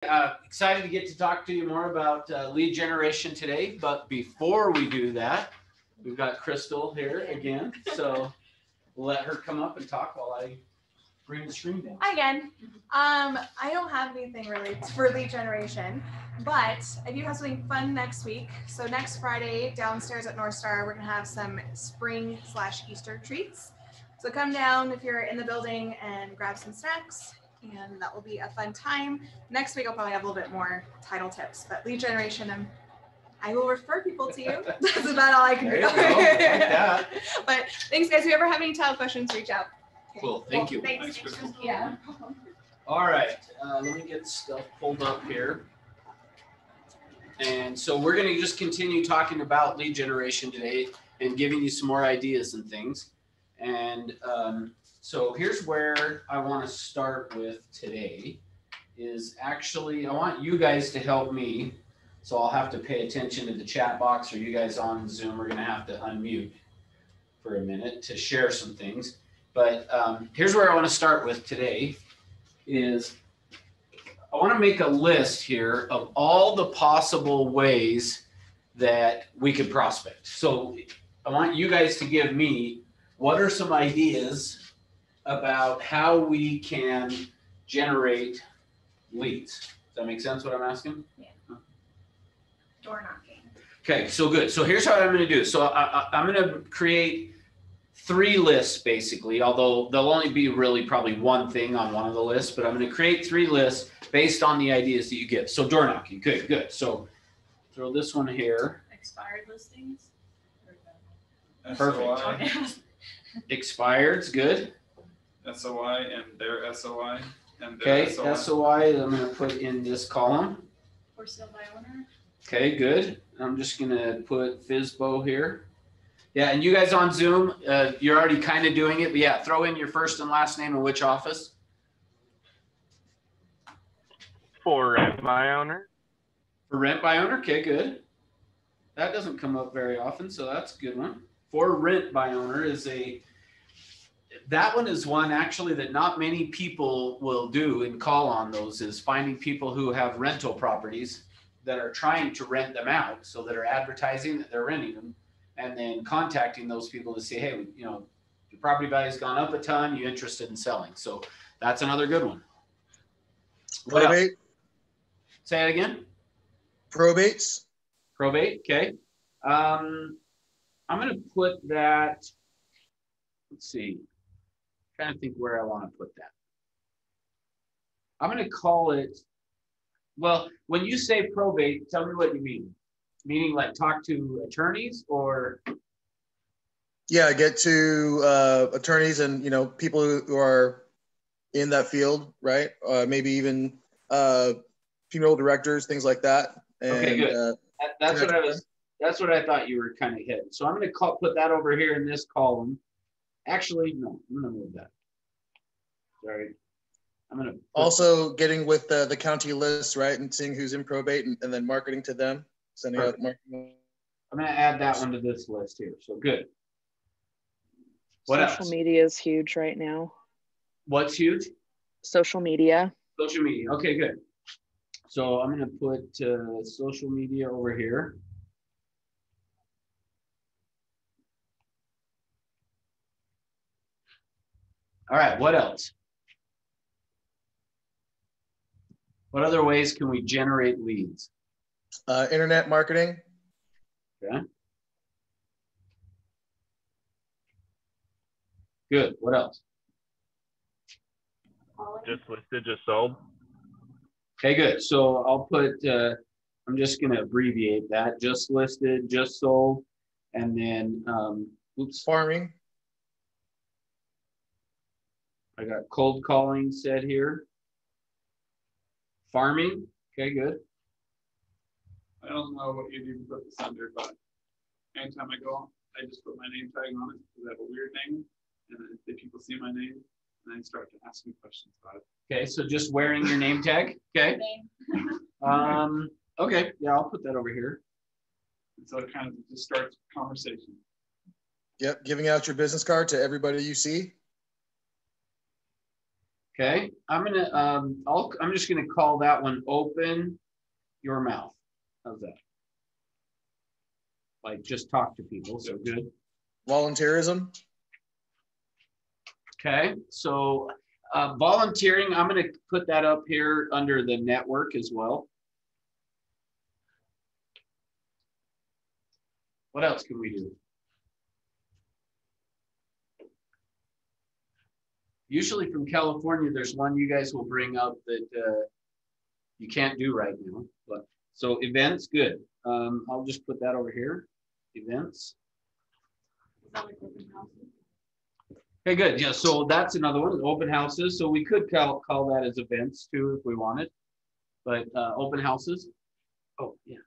Excited to get to talk to you more about lead generation today. But before we do that, we've got Crystal here again. So we'll let her come up and talk while I bring the screen down. Hi again. I don't have anything really for lead generation, but I do have something fun next week. So next Friday, downstairs at North Star, we're gonna have some spring/Easter treats. So come down if you're in the building and grab some snacks, and that will be a fun time. Next week, I'll probably have a little bit more title tips, but lead generation, I will refer people to you. That's about all I can do. There you go. Like that. But thanks, guys. If you ever have any title questions, reach out. Cool. Thank you. Thanks. Yeah. All right. Let me get stuff pulled up here. And so we're going to just continue talking about lead generation today and giving you some more ideas and things. And so here's where I want to start with today is actually I want you guys to help me. So I'll have to pay attention to the chat box, or you guys on Zoom are going to have to unmute for a minute to share some things. But here's where I want to start with today is I want to make a list here of all the possible ways that we could prospect. So I want you guys to give me what are some ideas about how we can generate leads. Does that make sense what I'm asking? Yeah. Door knocking. Okay, so good. So here's what I'm going to do. So I'm going to create 3 lists basically, although there'll only be really probably one thing on one of the lists, but I'm going to create 3 lists based on the ideas that you give. So door knocking, good. So throw this one here. Expired listings. Perfect. Expired's good. SOI and their SOI and Okay, their SOI I'm going to put in this column. For sale by owner. Okay, good. I'm just going to put FSBO here. Yeah, and you guys on Zoom, you're already kind of doing it, but yeah, throw in your first and last name and which office. For rent by owner. For rent by owner, okay, good. That doesn't come up very often, so that's a good one. For rent by owner that one is one actually that not many people will do and call on those is finding people who have rental properties that are trying to rent them out, so that are advertising that they're renting them, and then contacting those people to say, hey, you know, your property value's gone up a ton, you interested in selling? So that's another good one. What Probate. else? Say it again. Probates. Probate, okay. I'm going to put that, let's see, I'm trying to think where I want to put that. I'm going to call it, well, when you say probate, tell me what you mean. Meaning like talk to attorneys or? Yeah, get to attorneys and, you know, people who are in that field, right? Maybe even funeral directors, things like that. And, okay, good. That's what I thought you were kind of hitting. So I'm going to put that over here in this column. Actually, no, I'm going to move that. Sorry. I'm going to also getting with the county list, right? And seeing who's in probate and then marketing to them, sending out marketing. I'm going to add that one to this list here. So good. What else? Social media is huge right now. What's huge? Social media. Social media. Okay, good. So I'm going to put social media over here. All right, what else? What other ways can we generate leads? Internet marketing. Okay. Good. What else? Just listed, just sold. Okay, good. So I'll put, I'm just going to abbreviate that. Just listed, just sold, and then, farming. I got cold calling said here. Farming. Okay, good. I don't know what you do to put this under, but anytime I go on, I just put my name tag on it because I have a weird name. And then if people see my name, and I start to ask me questions about it. Okay, so just wearing your name tag. Okay. Okay, yeah, I'll put that over here. And so it kind of just starts conversation. Yep, giving out your business card to everybody you see. Okay, I'm just gonna call that one open your mouth. How's that? Like just talk to people, so good. Volunteerism. Okay, so volunteering, I'm gonna put that up here under the network as well. What else can we do? Usually from California, there's one you guys will bring up that you can't do right now. But so events, good. I'll just put that over here. Events. Is that like open houses? Okay, good. Yeah, so that's another one. Open houses. So we could call that as events too if we wanted. But open houses. Oh yeah.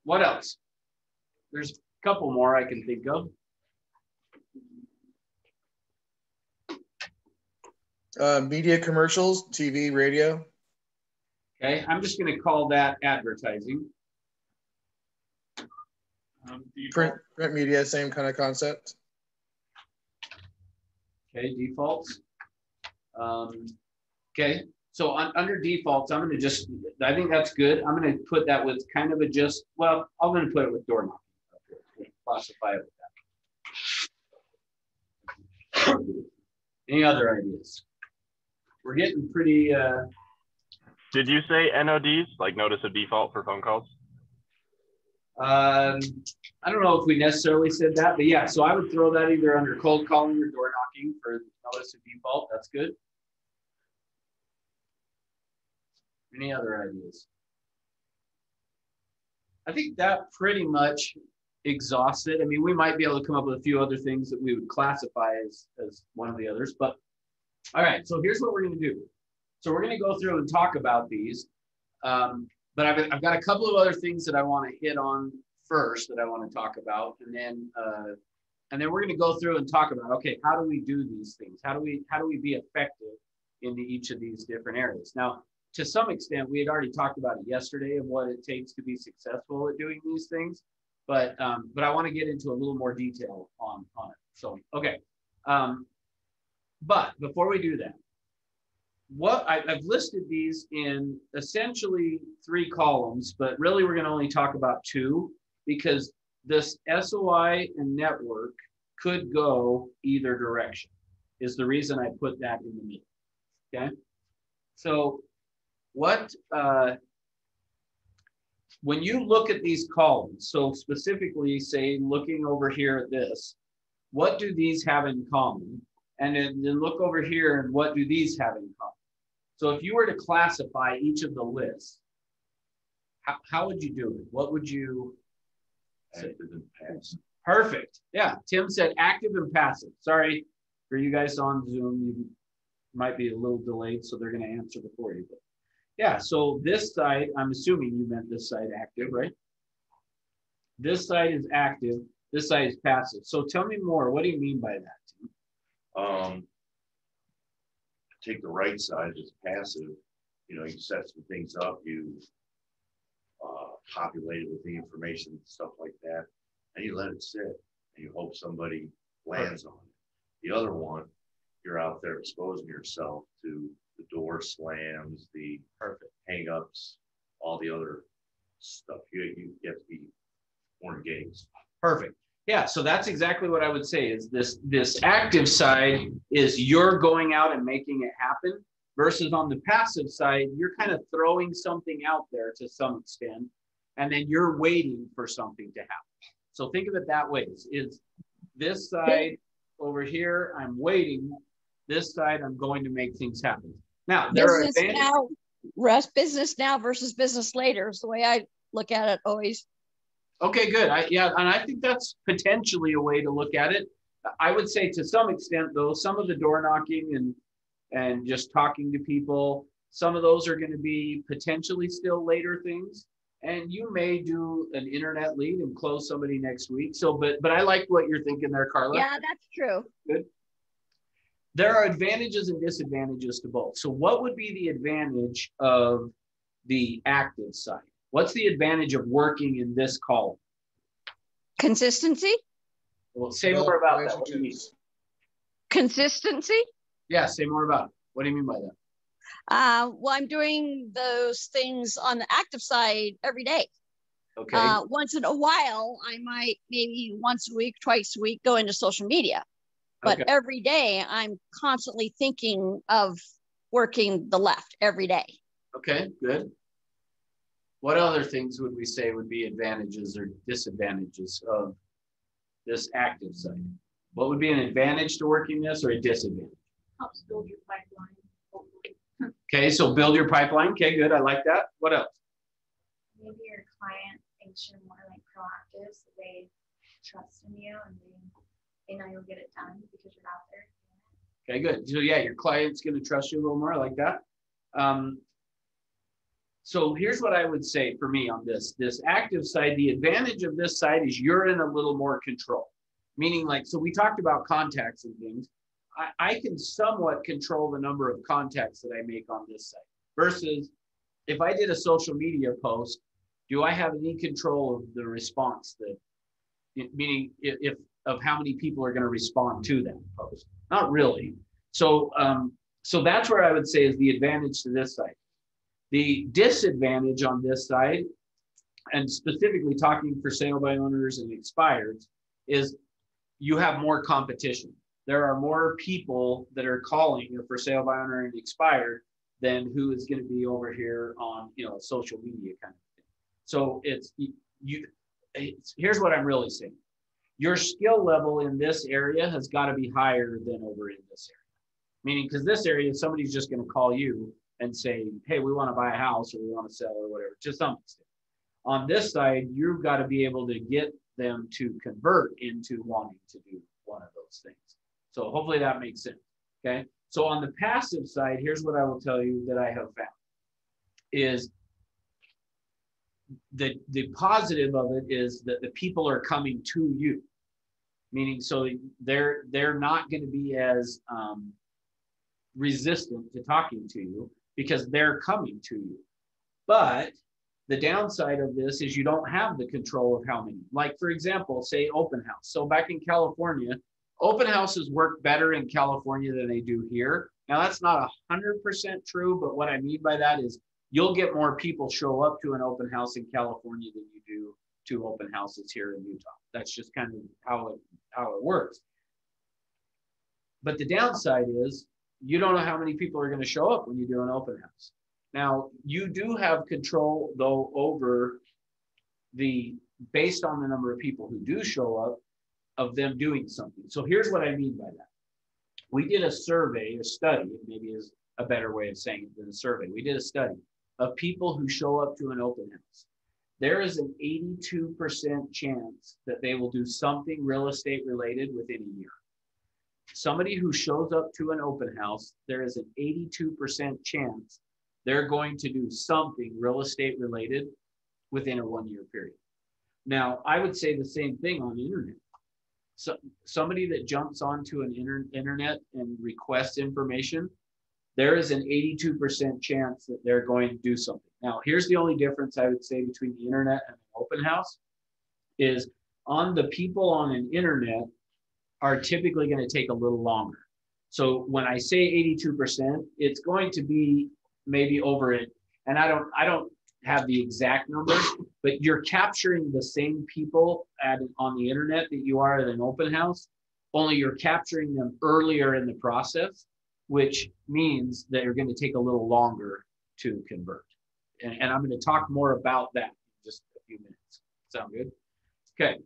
What else? There's a couple more I can think of. Media commercials, TV, radio. Okay, I'm just going to call that advertising. Print media, same kind of concept. Okay, defaults. Okay, so under defaults, I'm going to I think that's good. I'm going to put that with kind of I'm going to put it with door knocking. Classify it with that. Any other ideas? We're getting pretty. Did you say NODs, like notice of default for phone calls? I don't know if we necessarily said that, but yeah, so I would throw that either under cold calling or door knocking for notice of default. That's good. Any other ideas? I think that pretty much exhausts it. I mean, we might be able to come up with a few other things that we would classify as one of the others, but all right, so here's what we're going to do. So we're going to go through and talk about these, but I've got a couple of other things that I want to hit on first that I want to talk about, and then we're going to go through and talk about, okay, how do we do these things? How do we be effective in each of these different areas? Now, to some extent, we had already talked about it yesterday of what it takes to be successful at doing these things, but I want to get into a little more detail on it. So, okay. But before we do that, I've listed these in essentially 3 columns, but really we're going to only talk about 2 because this SOI and network could go either direction is the reason I put that in the middle. Okay. So when you look at these columns, so specifically say looking over here at this, what do these have in common? And then look over here and what do these have in common? So if you were to classify each of the lists, how would you do it? What would you say? Active and passive. Perfect. Yeah, Tim said active and passive. Sorry for you guys on Zoom, you might be a little delayed, so they're going to answer before you. But yeah, so this side, I'm assuming you meant this side active, right? This side is active, this side is passive. So tell me more, what do you mean by that, Tim? Take the right side as passive, you set some things up, you populate it with the information and stuff like that, and you let it sit, and you hope somebody lands on it. The other one, you're out there exposing yourself to the door slams, the hang-ups, all the other stuff. You have to be more engaged. Perfect. Yeah, so that's exactly what I would say is this active side is you're going out and making it happen versus on the passive side, you're kind of throwing something out there to some extent, and then you're waiting for something to happen. So think of it that way. Is this side over here, I'm waiting. This side, I'm going to make things happen. Now, there are advantages. Russ, business now versus business later is the way I look at it always. Okay, good. And I think that's potentially a way to look at it. I would say to some extent, though, some of the door knocking and just talking to people, some of those are going to be potentially still later things. And you may do an internet lead and close somebody next week. So, but I like what you're thinking there, Carla. Yeah, that's true. Good. There are advantages and disadvantages to both. So what would be the advantage of the active side? What's the advantage of working in this column? Consistency? Well, say more about that. What do you mean? Consistency? Yeah, say more about it. What do you mean by that? Well, I'm doing those things on the active side every day. Okay. Once in a while, I might maybe once a week, twice a week go into social media. But Okay. every day, I'm constantly thinking of working the left every day. Okay, good. What other things would we say would be advantages or disadvantages of this active side? What would be an advantage to working this or a disadvantage? Helps build your pipeline, hopefully. Okay, so build your pipeline. Okay, good. I like that. What else? Maybe your client thinks you're more like proactive, so they trust in you and they know you'll get it done because you're out there. Okay, good. So yeah, your client's going to trust you a little more. I like that. So here's what I would say for me on this active side. The advantage of this side is you're in a little more control. Meaning like, so we talked about contacts and things. I can somewhat control the number of contacts that I make on this site versus if I did a social media post, do I have any control of the response meaning if of how many people are going to respond to that post? Not really. So, so that's where I would say is the advantage to this site. The disadvantage on this side, and specifically talking for sale by owners and expireds, is you have more competition. There are more people that are calling a for sale by owner and expired than who is going to be over here on, social media kind of thing. So here's what I'm really saying. Your skill level in this area has got to be higher than over in this area. Meaning, because this area, somebody's just going to call you and say, hey, we want to buy a house or we want to sell or whatever, to some extent. On this side, you've got to be able to get them to convert into wanting to do one of those things. So hopefully that makes sense, okay? So on the passive side, here's what I will tell you that I have found is the positive of it is that the people are coming to you, meaning so they're not going to be as resistant to talking to you because they're coming to you. But the downside of this is you don't have the control of how many. Like, for example, say open house. So back in California, open houses work better in California than they do here. Now, that's not 100% true, but what I mean by that is you'll get more people show up to an open house in California than you do to open houses here in Utah. That's just kind of how it works. But the downside is you don't know how many people are going to show up when you do an open house. Now, you do have control, though, over based on the number of people who do show up, of them doing something. So here's what I mean by that. We did a survey, a study, maybe is a better way of saying it than a survey. We did a study of people who show up to an open house. There is an 82% chance that they will do something real estate related within a year. Somebody who shows up to an open house, there is an 82% chance they're going to do something real estate related within a 1 year period. Now, I would say the same thing on the internet. So somebody that jumps onto an internet and requests information, there is an 82% chance that they're going to do something. Now, here's the only difference I would say between the internet and an open house is on the people on an internet are typically going to take a little longer. So when I say 82%, it's going to be maybe over it. And I don't have the exact numbers, but you're capturing the same people on the internet that you are at an open house, only you're capturing them earlier in the process, which means that you're going to take a little longer to convert. And I'm going to talk more about that in just a few minutes. Sound good? Okay.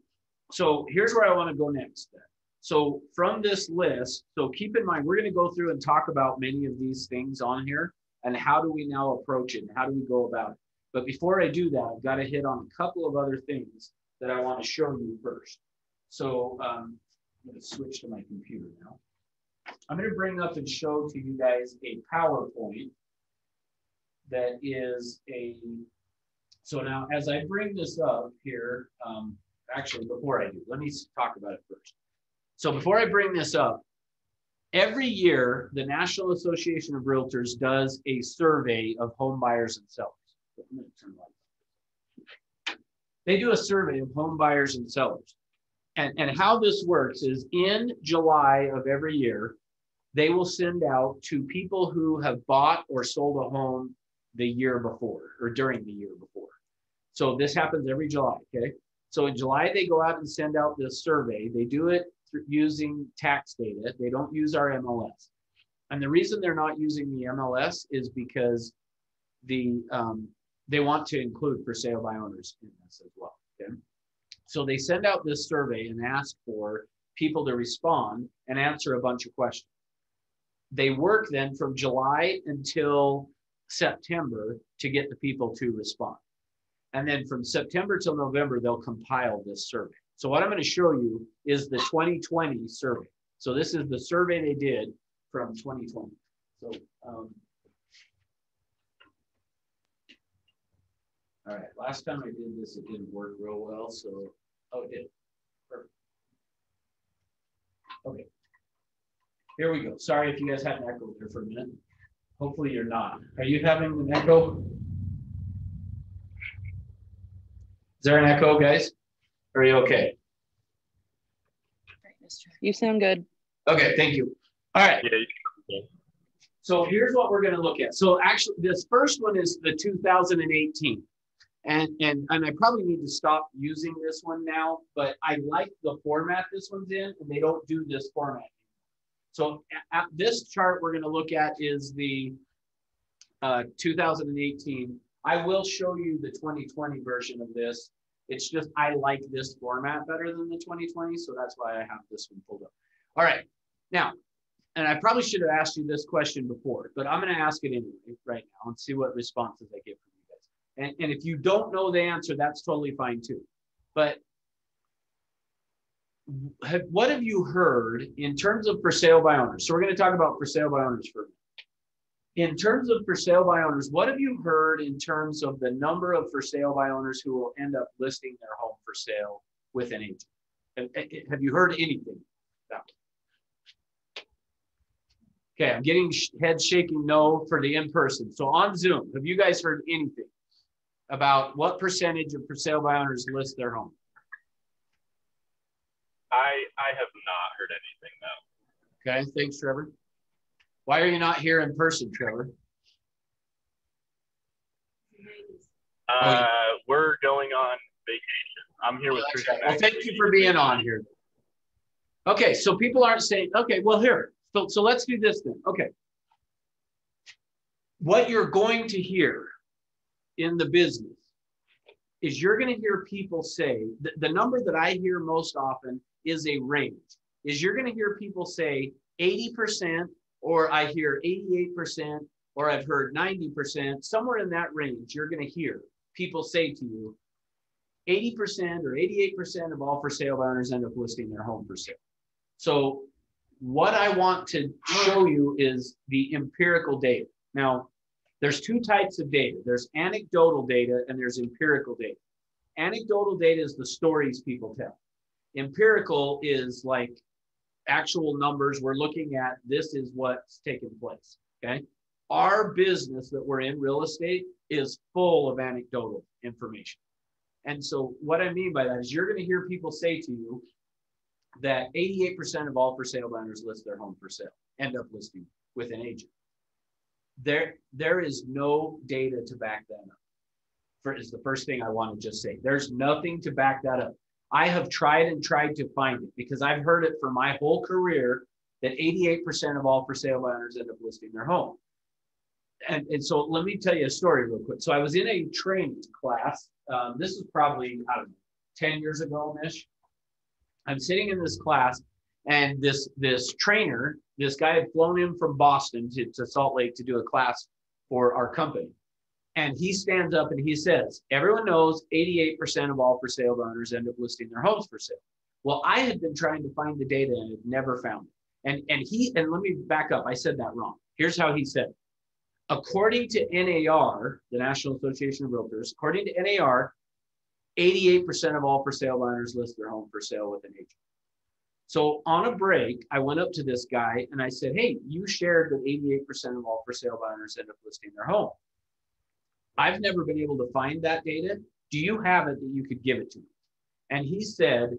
So here's where I want to go next then. So from this list, so keep in mind, we're going to go through and talk about many of these things on here and how do we now approach it and how do we go about it. But before I do that, I've got to hit on a couple of other things that I want to show you first. So I'm going to switch to my computer now. I'm going to bring up and show to you guys a PowerPoint that is so now as I bring this up here, actually before I do, let me talk about it first. So before I bring this up, every year, the National Association of Realtors does a survey of home buyers and sellers. They do a survey of home buyers and sellers. and how this works is in July of every year, they will send out to people who have bought or sold a home the year before or during the year before. So this happens every July, okay? So in July, they go out and send out this survey. They do it using tax data. They don't use our MLS. And the reason they're not using the MLS is because they want to include for sale by owners in this as well, okay? So they send out this survey and ask for people to respond and answer a bunch of questions. They work then from July until September to get the people to respond. And then from September till November, they'll compile this survey. So what I'm going to show you is the 2020 survey. So this is the survey they did from 2020. So, all right, last time I did this, it didn't work real well. So, oh, it did. Perfect. Okay. Here we go. Sorry if you guys had an echo there for a minute. Hopefully you're not. Are you having an echo? Is there an echo, guys? Are you okay? You sound good. Okay, thank you. All right. So here's what we're going to look at. So actually, this first one is the 2018. And I probably need to stop using this one now, but I like the format this one's in, and they don't do this format. So at this chart we're going to look at is the 2018. I will show you the 2020 version of this. It's just I like this format better than the 2020, so that's why I have this one pulled up. All right, now, and I probably should have asked you this question before, but I'm going to ask it anyway right now and see what responses I get from you guys. And if you don't know the answer, that's totally fine too. But what have you heard in terms of for sale by owners? So we're going to talk about for sale by owners for a minute. In terms of for sale by owners, what have you heard in terms of the number of for sale by owners who will end up listing their home for sale with an agent? Have you heard anything about it? Okay, I'm getting head shaking no for the in-person. So on Zoom, have you guys heard anything about what percentage of for sale by owners list their home? I have not heard anything, no. Okay, thanks, Trevor. Why are you not here in person, Trevor? We're going on vacation. I'm here with Tristan. Right. Well, thank you for being on here. Okay, so people aren't saying, okay, well, here. So let's do this then. Okay. What you're going to hear in the business is you're going to hear people say, the number that I hear most often is a range, is you're going to hear people say 80%, or I hear 88%, or I've heard 90%, somewhere in that range, you're going to hear people say to you, 80% or 88% of all for sale by owners end up listing their home for sale. So what I want to show you is the empirical data. Now, there's two types of data. There's anecdotal data and there's empirical data. Anecdotal data is the stories people tell. Empirical is like actual numbers. We're looking at this is what's taking place, okay? Our business that we're in, real estate, is full of anecdotal information. And so what I mean by that is you're going to hear people say to you that 88% of all for sale by owners list their home for sale, end up listing with an agent. There is no data to back that up. Is the first thing I want to just say. There's nothing to back that up. I have tried and tried to find it because I've heard it for my whole career that 88% of all for sale by owners end up listing their home. And so let me tell you a story real quick. So I was in a training class. This is probably, I don't know, 10 years ago-ish. I'm sitting in this class and this trainer, this guy had flown in from Boston to Salt Lake to do a class for our company. And he stands up and he says, everyone knows 88% of all for sale owners end up listing their homes for sale. Well, I had been trying to find the data and had never found it. And let me back up. I said that wrong. Here's how he said it. According to NAR, the National Association of Realtors, according to NAR, 88% of all for sale owners list their home for sale with an agent. So on a break, I went up to this guy and I said, hey, you shared that 88% of all for sale owners end up listing their home. I've never been able to find that data. Do you have it that you could give it to me? And he said,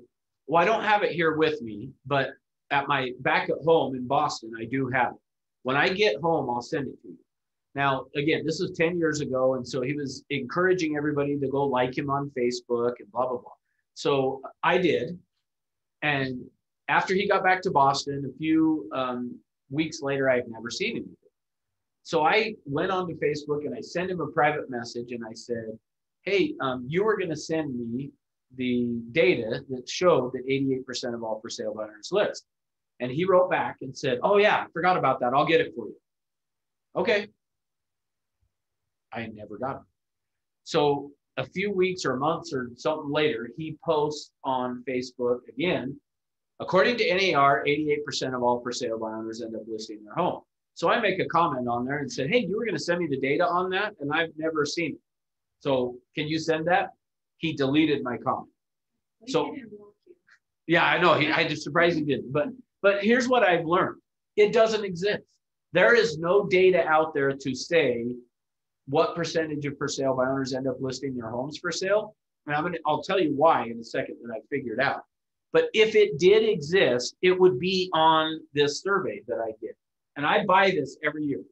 Well, I don't have it here with me, but back at home in Boston, I do have it. When I get home, I'll send it to you. Now, again, this was 10 years ago. And so he was encouraging everybody to go like him on Facebook and blah, blah, blah. So I did. And after he got back to Boston, a few weeks later, I've never seen him. So I went onto Facebook and I sent him a private message and I said, hey, you were going to send me the data that showed that 88% of all for sale by owners list. And he wrote back and said, oh yeah, I forgot about that. I'll get it for you. Okay. I never got it. So a few weeks or months or something later, he posts on Facebook again, according to NAR, 88% of all for sale by owners end up listing their home. So I make a comment on there and said, hey, you were going to send me the data on that and I've never seen it. So can you send that? He deleted my comment. So yeah, I know. I just surprised he didn't. But here's what I've learned. It doesn't exist. There is no data out there to say what percentage of for sale by owners end up listing their homes for sale. And I'll tell you why in a second that I figured out. But if it did exist, it would be on this survey that I did. And I buy this every year.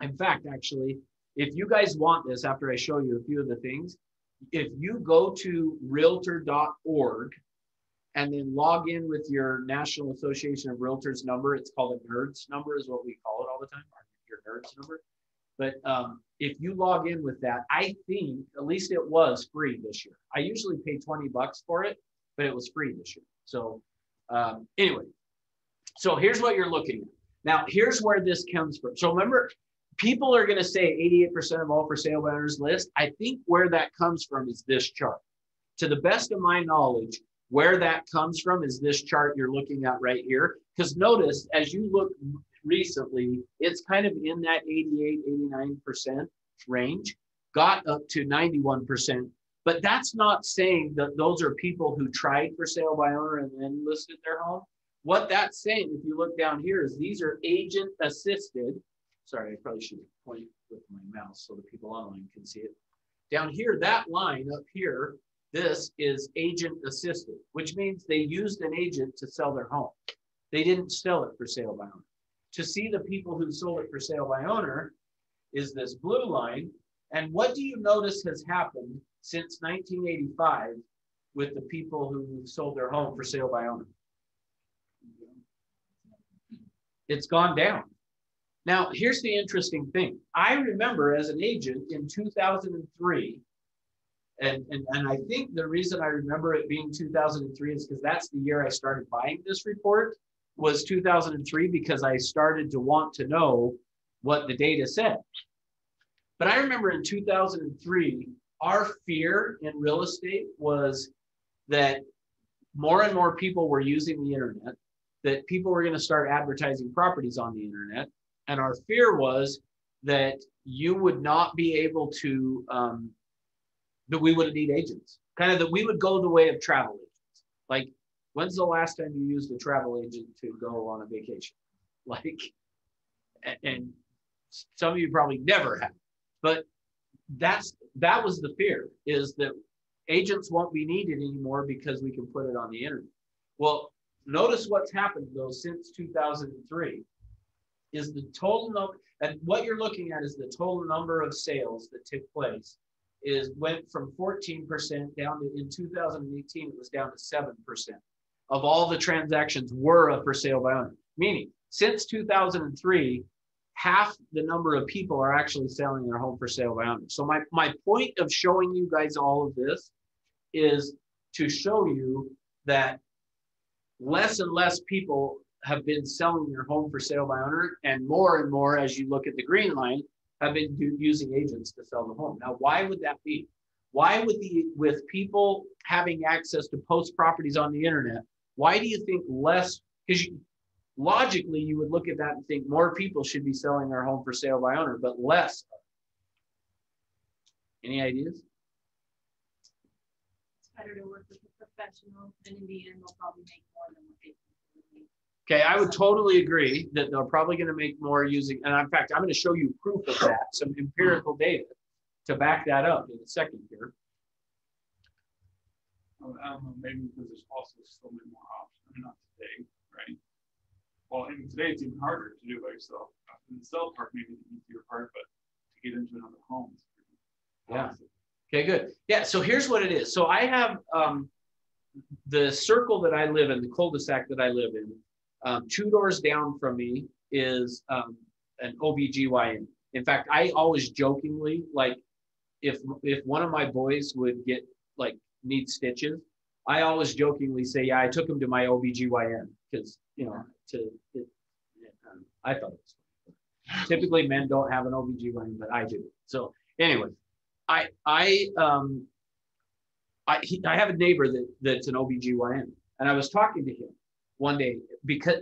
In fact, actually, if you guys want this, after I show you a few of the things, if you go to realtor.org and then log in with your National Association of Realtors number, it's called a NERDS number is what we call it all the time, your NERDS number. But if you log in with that, I think, at least it was free this year. I usually pay $20 for it, but it was free this year. So anyway, so here's what you're looking at. Now, here's where this comes from. So remember, people are going to say 88% of all for sale by owners list. I think where that comes from is this chart. To the best of my knowledge, where that comes from is this chart you're looking at right here. Because notice, as you look recently, it's kind of in that 88, 89% range, got up to 91%. But that's not saying that those are people who tried for sale by owner and then listed their home. What that's saying, if you look down here, is these are agent assisted. Sorry, I probably should point with my mouse so the people online can see it. Down here, that line up here, this is agent assisted, which means they used an agent to sell their home. They didn't sell it for sale by owner. To see the people who sold it for sale by owner is this blue line. And what do you notice has happened since 1985 with the people who sold their home for sale by owner? It's gone down. Now, here's the interesting thing. I remember as an agent in 2003, and I think the reason I remember it being 2003 is because that's the year I started buying this report, was 2003, because I started to want to know what the data said. But I remember in 2003, our fear in real estate was that more and more people were using the internet, that people were going to start advertising properties on the internet. And our fear was that you would not be able to, that we wouldn't need agents. Kind of that we would go the way of travel agents. Like, when's the last time you used a travel agent to go on a vacation? Like, and some of you probably never have. But that was the fear, is that agents won't be needed anymore because we can put it on the internet. Well, notice what's happened though since 2003 is the total number, and what you're looking at is the total number of sales that took place went from 14% down to, in 2018, it was down to 7% of all the transactions were a for sale by owner. Meaning, since 2003, half the number of people are actually selling their home for sale by owner. So my point of showing you guys all of this is to show you that less and less people have been selling their home for sale by owner, and more, as you look at the green line, have been using agents to sell the home. Now, why would that be? Why would with people having access to post properties on the internet, why do you think less, because logically you would look at that and think more people should be selling their home for sale by owner, but less. Any ideas? It's better to work with a professional, and in the end, they'll probably make more than what they think. Okay, I would totally agree that they're probably going to make more using, and in fact, I'm going to show you proof of that, some empirical data to back that up in a second here. I don't know, maybe because there's also so many more options. I mean, not today, right? Well, even today it's even harder to do it by yourself. In the sell part, maybe the easier part, but to get into another home. Yeah. Okay, good. Yeah, so here's what it is. So I have the circle that I live in, the cul-de-sac that I live in, 2 doors down from me is an OBGYN. In fact, I always jokingly, like, if one of my boys would get, like, need stitches, I always jokingly say, yeah, I took him to my OBGYN because, you know, I thought it was funny. Typically men don't have an OBGYN, but I do. So anyway, I have a neighbor that's an OBGYN, and I was talking to him one day because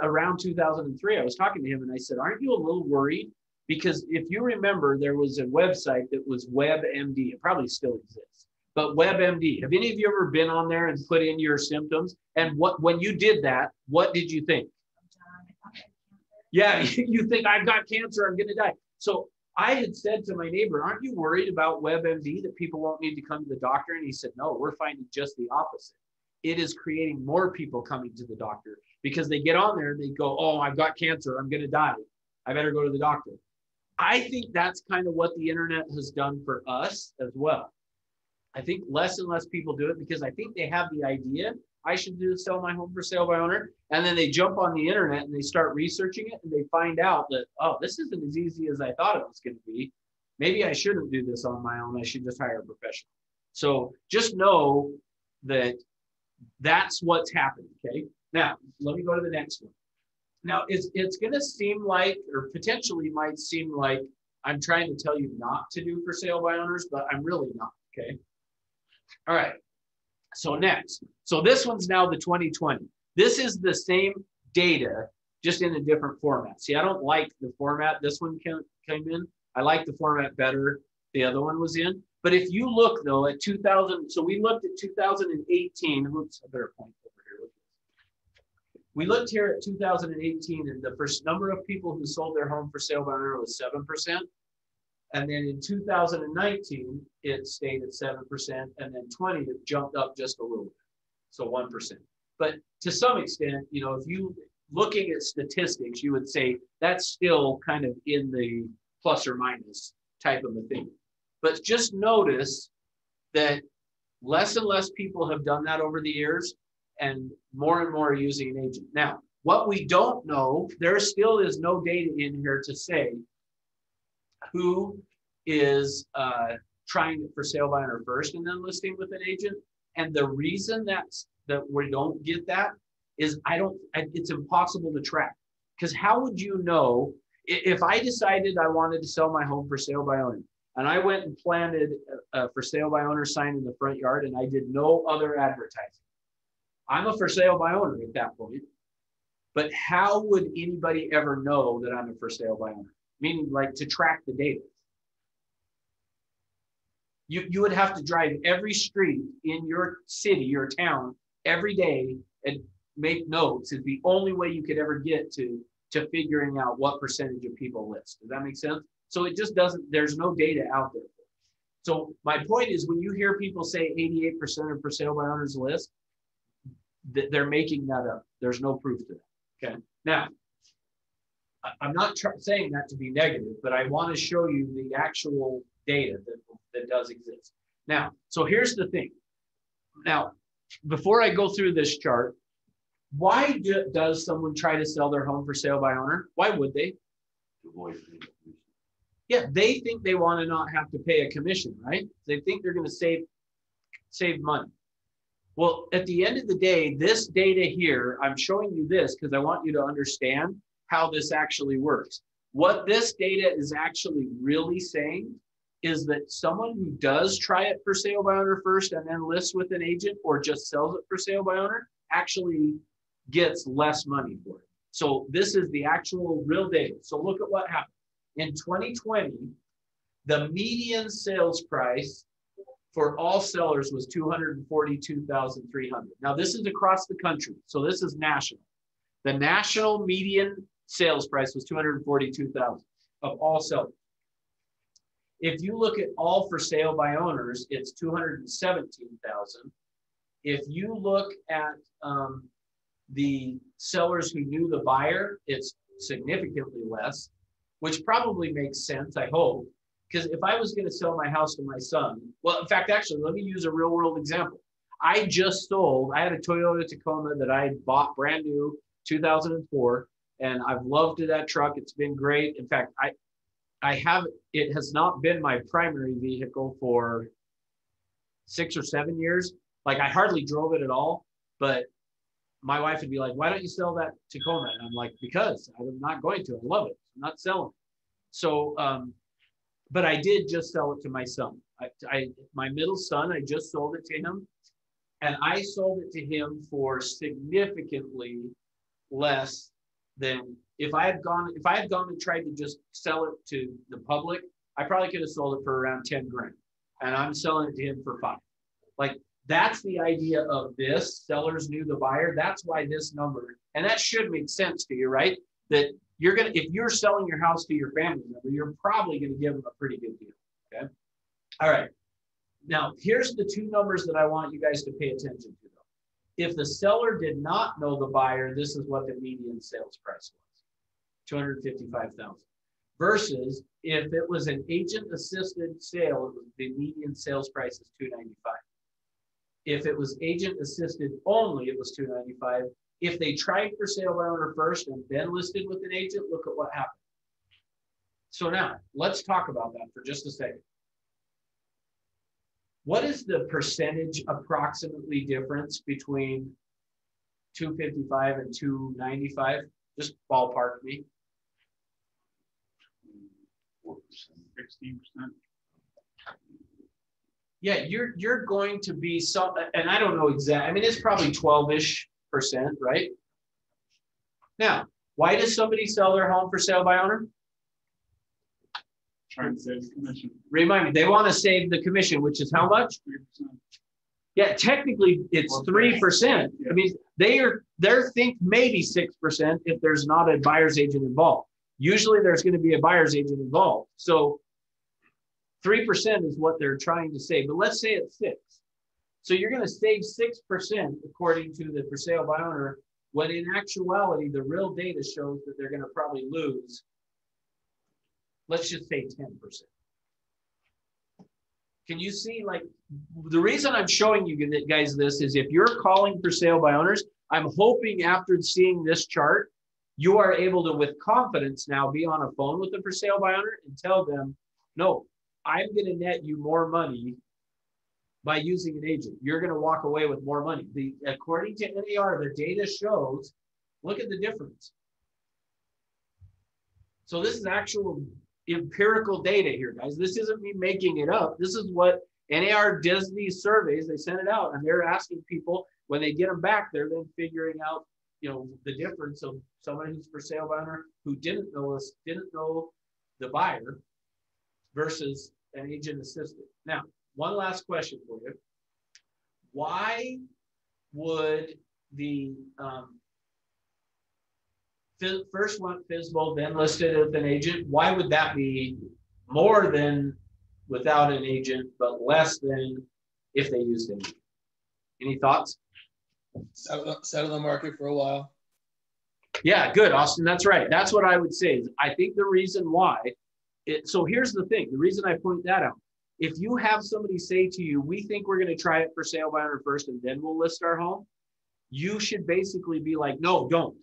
around 2003, I was talking to him and I said, aren't you a little worried? Because if you remember, there was a website that was WebMD. It probably still exists, but WebMD. Have any of you ever been on there and put in your symptoms? And when you did that, what did you think? Yeah, you think I've got cancer, I'm gonna die. So I had said to my neighbor, aren't you worried about WebMD that people won't need to come to the doctor? And he said, no, we're finding just the opposite. It is creating more people coming to the doctor because they get on there and they go, oh, I've got cancer, I'm gonna die. I better go to the doctor. I think that's kind of what the internet has done for us as well. I think less and less people do it because I think they have the idea, I should sell my home for sale by owner. And then they jump on the internet and they start researching it and they find out that, oh, this isn't as easy as I thought it was going to be. Maybe I shouldn't do this on my own. I should just hire a professional. So just know that that's what's happening. Okay. Now, let me go to the next one. Now, it's going to seem like, or potentially might seem like I'm trying to tell you not to do for sale by owners, but I'm really not. Okay. All right. So next, so this one's now the 2020. This is the same data, just in a different format. See, I don't like the format this one came in. I like the format better the other one was in. But if you look though at 2000, so we looked at 2018. Oops, I better point over here. We looked here at 2018, and the first number of people who sold their home for sale by owner was 7%. And then in 2019, it stayed at 7%, and then 20, it jumped up just a little bit, so 1%. But to some extent, you know, if you looking at statistics, you would say that's still kind of in the plus or minus type of a thing. But just notice that less and less people have done that over the years, and more are using an agent. Now, what we don't know, there still is no data in here to say who is trying it for sale by owner first and then listing with an agent. And the reason that we don't get that is it's impossible to track. Because how would you know if I decided I wanted to sell my home for sale by owner and I went and planted a for sale by owner sign in the front yard and I did no other advertising? I'm a for sale by owner at that point. But how would anybody ever know that I'm a for sale by owner? Meaning, like, to track the data. You would have to drive every street in your city, your town, every day and make notes. Is the only way you could ever get to figuring out what percentage of people list. Does that make sense? So it just doesn't, there's no data out there. So my point is, when you hear people say 88% of for sale by owners list, they're making that up. There's no proof to that. Okay. Now, I'm not saying that to be negative, but I want to show you the actual data that does exist. Now, so here's the thing. Now, before I go through this chart, why does someone try to sell their home for sale by owner? Why would they? Yeah, they think they want to not have to pay a commission, right? They think they're going to save money. Well, at the end of the day, this data here, I'm showing you this because I want you to understand how this actually works. What this data is actually really saying is that someone who does try it for sale by owner first and then lists with an agent or just sells it for sale by owner actually gets less money for it. So this is the actual real data. So look at what happened. In 2020, the median sales price for all sellers was $242,300. Now this is across the country, so this is national. The national median sales price was $242,000 of all sellers. If you look at all for sale by owners, it's $217,000, If you look at the sellers who knew the buyer, it's significantly less, which probably makes sense, I hope. Because if I was going to sell my house to my son, well, in fact, actually, let me use a real world example. I had a Toyota Tacoma that I had bought brand new, 2004, and I've loved that truck. It's been great. In fact, it has not been my primary vehicle for 6 or 7 years. Like, I hardly drove it at all, but my wife would be like, why don't you sell that Tacoma? And I'm like, because I'm not going to. I love it. I'm not selling it. So, but I did just sell it to my son. My middle son, I just sold it to him. And I sold it to him for significantly less than if I had gone and tried to just sell it to the public, I probably could have sold it for around 10 grand. And I'm selling it to him for 5. Like, that's the idea of this. Sellers knew the buyer. That's why this number, and that should make sense to you, right? That if you're selling your house to your family member, you're probably going to give them a pretty good deal. Okay. All right. Now, here's the 2 numbers that I want you guys to pay attention to, though. If the seller did not know the buyer, this is what the median sales price was, $255,000. Versus if it was an agent-assisted sale, the median sales price is $295,000. If it was agent-assisted only, it was $295,000. If they tried for sale by owner first and then listed with an agent, look at what happened. So now, let's talk about that for just a second. What is the percentage approximately difference between 255 and 295? Just ballpark me. 4%, 16%. Yeah, you're going to be some, and I don't know exactly. I mean, it's probably 12-ish%, right? Now, why does somebody sell their home for sale by owner? Trying to save the commission. Remind me, they want to save the commission, which is how much? 3%. Yeah, technically it's 3%. I mean, they're think maybe 6% if there's not a buyer's agent involved. Usually there's going to be a buyer's agent involved. So 3% is what they're trying to say, but let's say it's 6. So you're going to save 6% according to the for sale by owner, when in actuality, the real data shows that they're going to probably lose, let's just say 10%. Can you see, like, the reason I'm showing you guys this is if you're calling for sale by owners, I'm hoping after seeing this chart, you are able to, with confidence now, be on a phone with the for sale by owner and tell them, no, I'm going to net you more money by using an agent. You're going to walk away with more money. According to NAR, the data shows, look at the difference. So this is actual empirical data here, guys. This isn't me making it up. This is what NAR does, these surveys. They send it out and they're asking people, when they get them back, they're then figuring out, the difference of somebody who's for sale by owner who didn't know the buyer versus an agent assisted. Now, one last question for you. Why would the first one, FSBO, then listed with an agent, why would that be more than without an agent, but less than if they used an agent? Any thoughts? Set on the market for a while. Yeah, good, Austin. That's right. That's what I would say. I think the reason why, so here's the thing. The reason I point that out. If you have somebody say to you, we think we're going to try it for sale by owner first and then we'll list our home, you should basically be like, no, don't.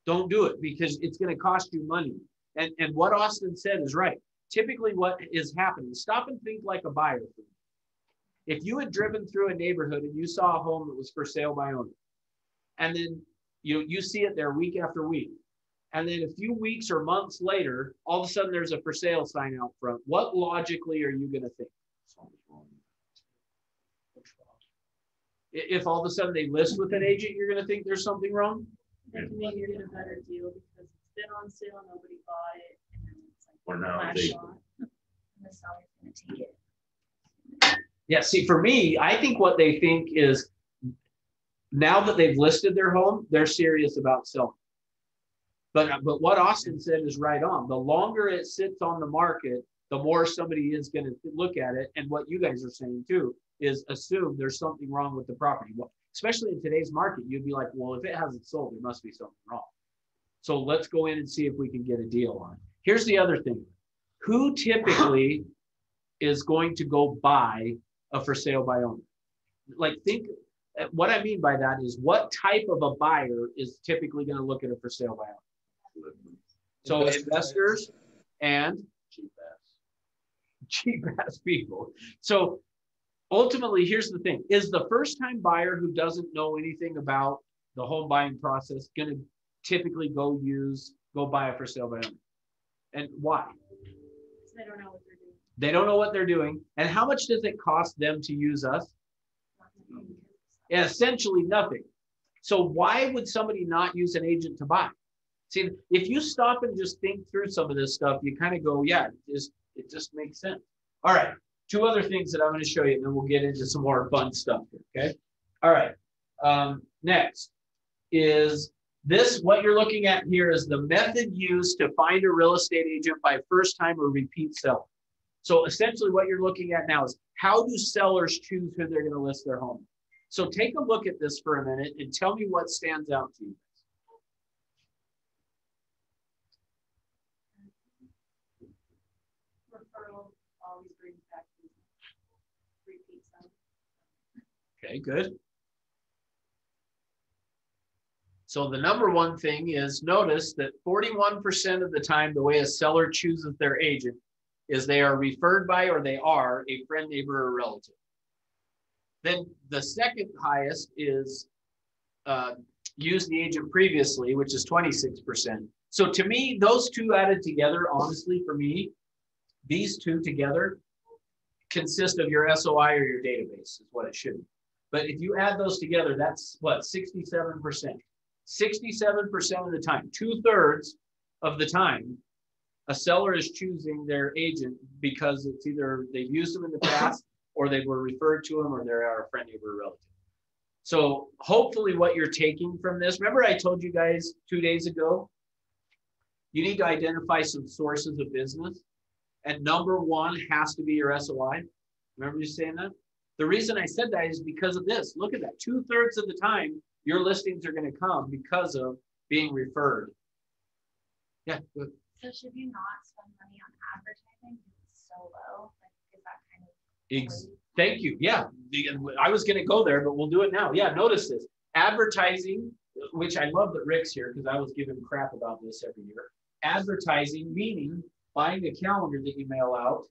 Don't do it because it's going to cost you money. And what Austin said is right. Typically what is happening, stop and think like a buyer. If you had driven through a neighborhood and you saw a home that was for sale by owner, and then you see it there week after week, and then a few weeks or months later, all of a sudden there's a for sale sign out front, what logically are you going to think? If all of a sudden they list with an agent, you're going to think there's something wrong? Like maybe you're getting a better deal because it's been on sale, nobody bought it, and then it's like Or now flash they- on. And the seller's gonna take it. Yeah, see, for me, I think what they think is now that they've listed their home, they're serious about selling. But what Austin said is right on. The longer it sits on the market, the more somebody is going to look at it. And what you guys are saying too, is assume there's something wrong with the property. Well, especially in today's market, you'd be like, well, if it hasn't sold, there must be something wrong. So let's go in and see if we can get a deal on it. Here's the other thing. Who typically is going to go buy a for sale by owner? Like, think, what I mean by that is what type of a buyer is typically going to look at a for sale by owner? So investors and cheap ass people. So ultimately, here's the thing. Is the first time buyer who doesn't know anything about the home buying process going to typically go buy a for sale by owner? And why? They don't know what they're doing. They don't know what they're doing. And how much does it cost them to use us? Yeah, essentially nothing. So why would somebody not use an agent to buy? See, if you stop and just think through some of this stuff, you kind of go, yeah, it just makes sense. All right, 2 other things that I'm going to show you, and then we'll get into some more fun stuff here, okay? All right, next is this. What you're looking at here is the method used to find a real estate agent by first time or repeat seller. So essentially what you're looking at now is how do sellers choose who they're going to list their home? So take a look at this for a minute and tell me what stands out to you. Referral always brings back repeat some. Okay, good. So the number one thing is notice that 41% of the time, the way a seller chooses their agent is they are referred by or they are a friend, neighbor, or relative. Then the second highest is use the agent previously, which is 26%. So to me, those 2 added together, honestly, for me, these 2 together consist of your SOI or your database is what it should be. But if you add those together, that's what, 67%. 67% of the time, 2/3 of the time, a seller is choosing their agent because it's either they've used them in the past or they were referred to them or they are a friend, neighbor, or relative. So hopefully what you're taking from this, remember I told you guys 2 days ago, you need to identify some sources of business. And number 1 has to be your SOI. Remember you saying that? The reason I said that is because of this. Look at that. 2/3 of the time, your listings are going to come because of being referred. Yeah, good. So should you not spend money on advertising because it's so low? Like, is that kind of Thank you. Yeah, I was going to go there, but we'll do it now. Yeah, notice this. Advertising, which I love that Rick's here because I was giving crap about this every year. Advertising, meaning buying a calendar that you mail out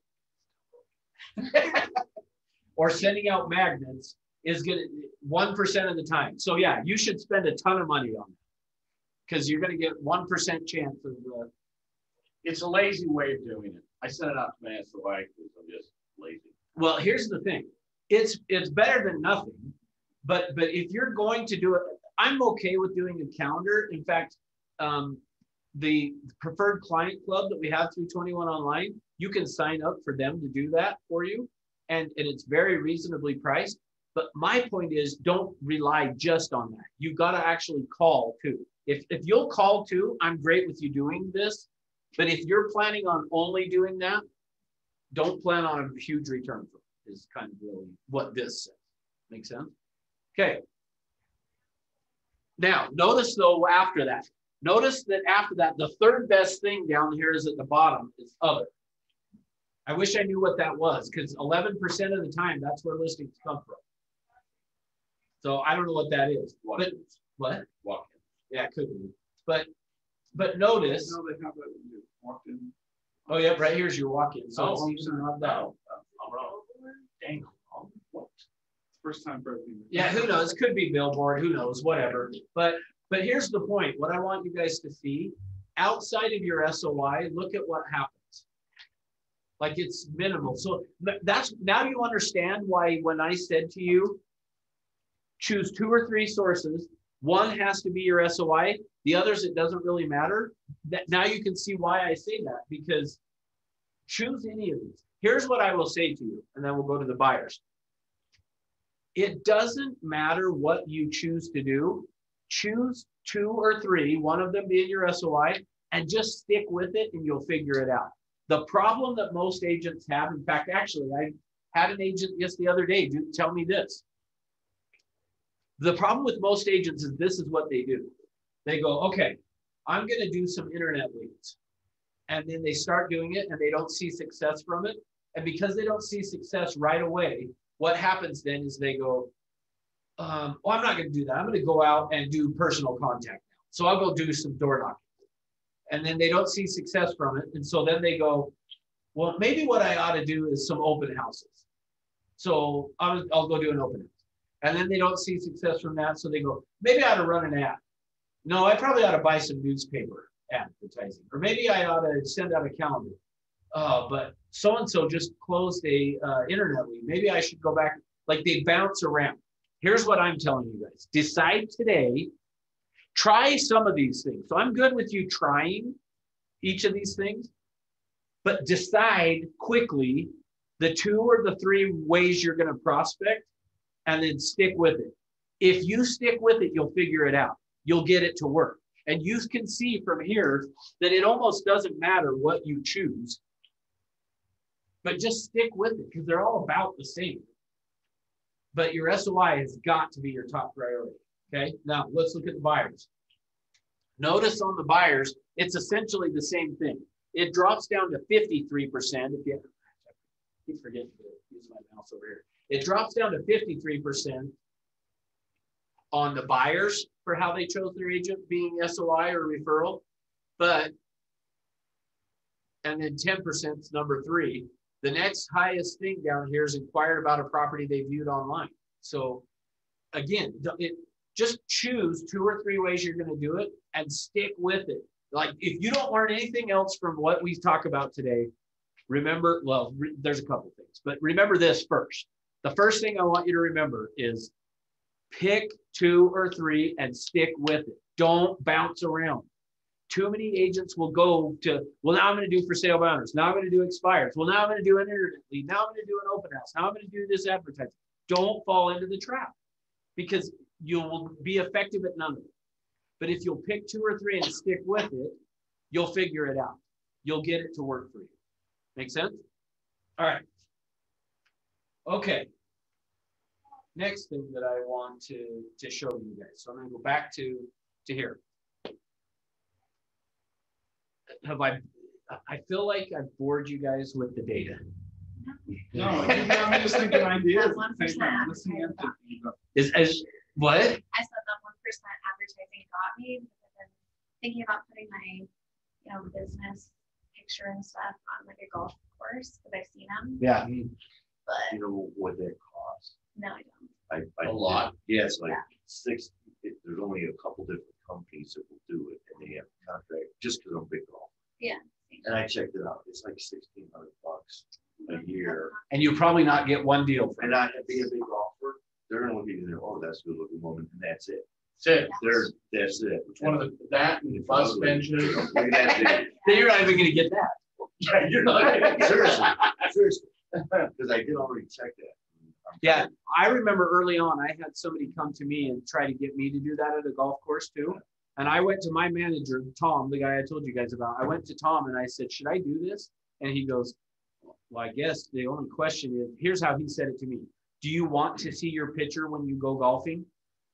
or sending out magnets is going to 1% of the time. So yeah, you should spend a ton of money on that because you're going to get 1% chance of It's a lazy way of doing it. I sent it out to my SOI because I'm just lazy. Well, here's the thing. It's better than nothing, but if you're going to do it, I'm okay with doing a calendar. In fact, the preferred client club that we have through 21 Online, you can sign up for them to do that for you. And it's very reasonably priced. But my point is, don't rely just on that. You've got to actually call too. If you'll call too, I'm great with you doing this. But if you're planning on only doing that, don't plan on a huge return for it, is kind of really what this says. Make sense? Okay. Now, notice though, after that, the 3rd best thing down here is at the bottom is other. I wish I knew what that was because 11% of the time, that's where listings come from. So I don't know what that is. But what? Walk-in. Yeah, it could be. But notice. No, they have that when you walked in. Oh yeah, right here's your walk-in. So Oh, it's even not that. I'm wrong. Dang. What? First time for everything. Yeah, who knows? Could be billboard. Who knows? Whatever. But here's the point. What I want you guys to see, outside of your SOI, look at what happens. Like it's minimal. So that's now you understand why when I said to you, choose 2 or 3 sources. One has to be your SOI. The others, it doesn't really matter. Now you can see why I say that, because choose any of these. Here's what I will say to you, and then we'll go to the buyers. It doesn't matter what you choose to do. Choose 2 or 3, one of them being your SOI, and just stick with it and you'll figure it out. The problem that most agents have, in fact, actually, had an agent just the other day tell me this. The problem with most agents is this is what they do. They go, okay, I'm going to do some internet leads. And then they start doing it and they don't see success from it. And because they don't see success right away, what happens then is they go, well, I'm not going to do that. I'm going to go out and do personal contact now. So I'll go do some door knocking. And then they don't see success from it. And so then they go, well, maybe what I ought to do is some open houses. So I'll go do an open house. And then they don't see success from that. So they go, maybe I ought to run an ad. No, I probably ought to buy some newspaper advertising. Or maybe I ought to send out a calendar. But so-and-so just closed a internet lead. Maybe I should go back. Like they bounce around. Here's what I'm telling you guys. Decide today. Try some of these things. So I'm good with you trying each of these things. But decide quickly the 2 or the 3 ways you're going to prospect and then stick with it. If you stick with it, you'll figure it out. You'll get it to work. And you can see from here that it almost doesn't matter what you choose, but just stick with it because they're all about the same. But your SOI has got to be your top priority. Okay, now let's look at the buyers. Notice on the buyers, it's essentially the same thing. It drops down to 53%. If you keep forgetting to use my mouse over here. It drops down to 53% on the buyers for how they chose their agent, being SOI or referral. And then 10% is number 3. The next highest thing down here is inquired about a property they viewed online. So again, just choose 2 or 3 ways you're going to do it and stick with it. Like if you don't learn anything else from what we talk about today, remember, well, there's a couple things, but remember this first. The first thing I want you to remember is pick 2 or 3 and stick with it. Don't bounce around. Too many agents will go to, well, now I'm going to do for sale by owners. Now I'm going to do expires. Well, now I'm going to do an internet lead. Now I'm going to do an open house. Now I'm going to do this advertising. Don't fall into the trap because you'll be effective at none of it. But if you'll pick 2 or 3 and stick with it, you'll figure it out. You'll get it to work for you. Make sense? All right. Okay. Next thing that I want to show you guys. So I'm going to go back to here. I feel like I've bored you guys with the data. No, I'm just thinking ideas. That 1% advertising Is what? I said that 1% advertising got me because I've been thinking about putting my, business picture and stuff on like a golf course because I've seen them. Yeah. But You know what that costs? no, I don't. I A lot. Yeah, it's like 6. There's only a couple different companies that will do it, and they have a contract just because I'm big golf. Yeah. And I checked it out. It's like $1,600 a year. And you probably not get one deal for And it. I being a big golfer, they're gonna look at you and they're, oh, that's a good looking woman, and that's it. That's it. That's it. One of that and bus benches. Look at that thing. Then you're not even going to get that. Yeah, you're not. Seriously. Because I did already check that. Yeah, I remember early on, I had somebody come to me and try to get me to do that at a golf course too. And I went to my manager, Tom, the guy I told you guys about. I went to Tom and I said, should I do this? And he goes, well, I guess the only question is, here's how he said it to me. Do you want to see your picture when you go golfing?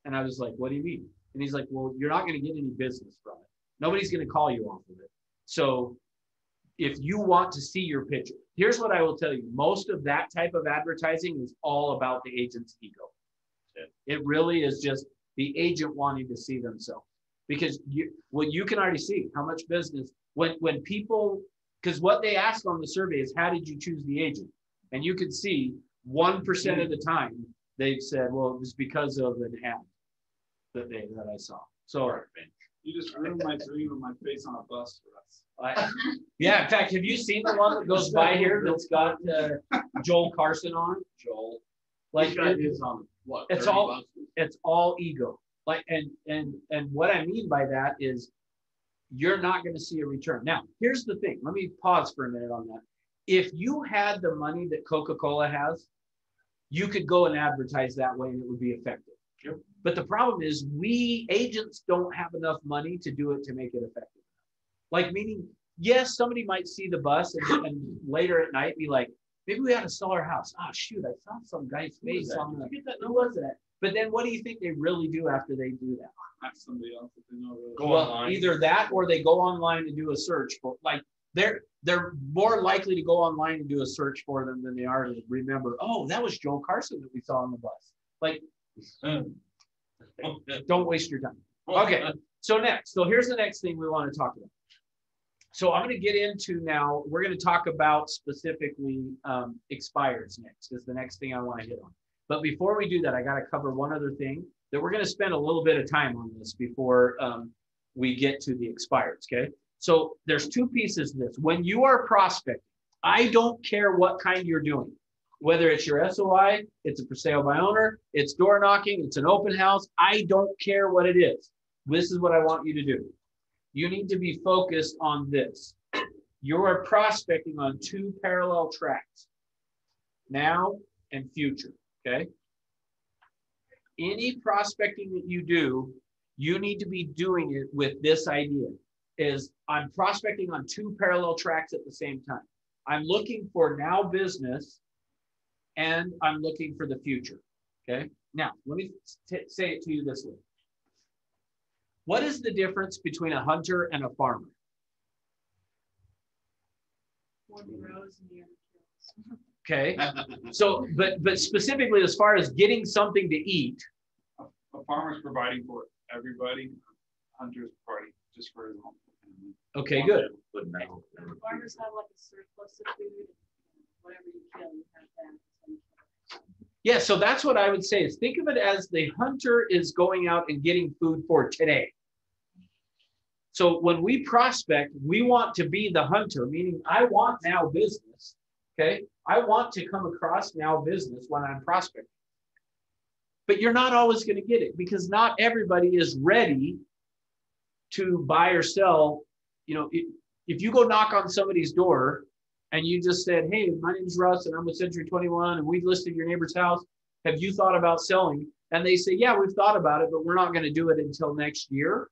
And I was like, what do you mean? And he's like, well, you're not going to get any business from it. Nobody's going to call you off of it. So if you want to see your picture, here's what I will tell you. Most of that type of advertising is all about the agent's ego. It really is just the agent wanting to see themselves. Because you can already see how much business, when people, because what they ask on the survey is, how did you choose the agent? And you can see 1% of the time they've said, well, it was because of an ad that I saw. So You just ruined my dream of my face on a bus for us. Yeah, in fact, have you seen the one that goes by here that's got Joel Carson on it? Joel, like it is on what? It's all ego. Like and what I mean by that is you're not going to see a return. Now, here's the thing. Let me pause for a minute on that. If you had the money that Coca-Cola has, you could go and advertise that way and it would be effective. Sure. But the problem is we agents don't have enough money to do it to make it effective. Like meaning, yes, somebody might see the bus and later at night be like, maybe we ought to sell our house. Oh, shoot, I saw some guy's Who was face that? on Did the, you get that who was that? But then what do you think they really do after they do that? Ask somebody else if they know. Really. Go Well, online. either that or they go online and do a search for, like, they're more likely to go online and do a search for them than they are to remember, oh, that was Joe Carson that we saw on the bus. Like, don't waste your time. Okay, so here's the next thing we want to talk about. So I'm going to get into now, we're going to talk about specifically expires next, is the next thing I want to hit on. But before we do that, I got to cover one other thing that we're going to spend a little bit of time on this before we get to the expires, okay? So there's two pieces to this. When you are prospecting, I don't care what kind you're doing, whether it's your SOI, it's a for sale by owner, it's door knocking, it's an open house. I don't care what it is. This is what I want you to do. You need to be focused on this. You are prospecting on two parallel tracks, now and future, okay? Any prospecting that you do, you need to be doing it with this idea, is I'm prospecting on two parallel tracks at the same time. I'm looking for now business and I'm looking for the future, okay? Now, let me say it to you this way. What is the difference between a hunter and a farmer? One grows and the other kills. Okay, so, but specifically as far as getting something to eat. A farmer's providing for everybody. A hunter's providing just for his own family. Okay, good. But now, Farmers have like a surplus of food, and whatever you kill, you have that. Yeah, so that's what I would say is think of it as the hunter is going out and getting food for today. So when we prospect, we want to be the hunter, meaning I want now business, okay? I want to come across now business when I'm prospecting. But you're not always going to get it because not everybody is ready to buy or sell. You know, if you go knock on somebody's door and you just said, hey, my name's Russ and I'm with Century 21 and we've listed your neighbor's house. Have you thought about selling? And they say, yeah, we've thought about it, but we're not going to do it until next year.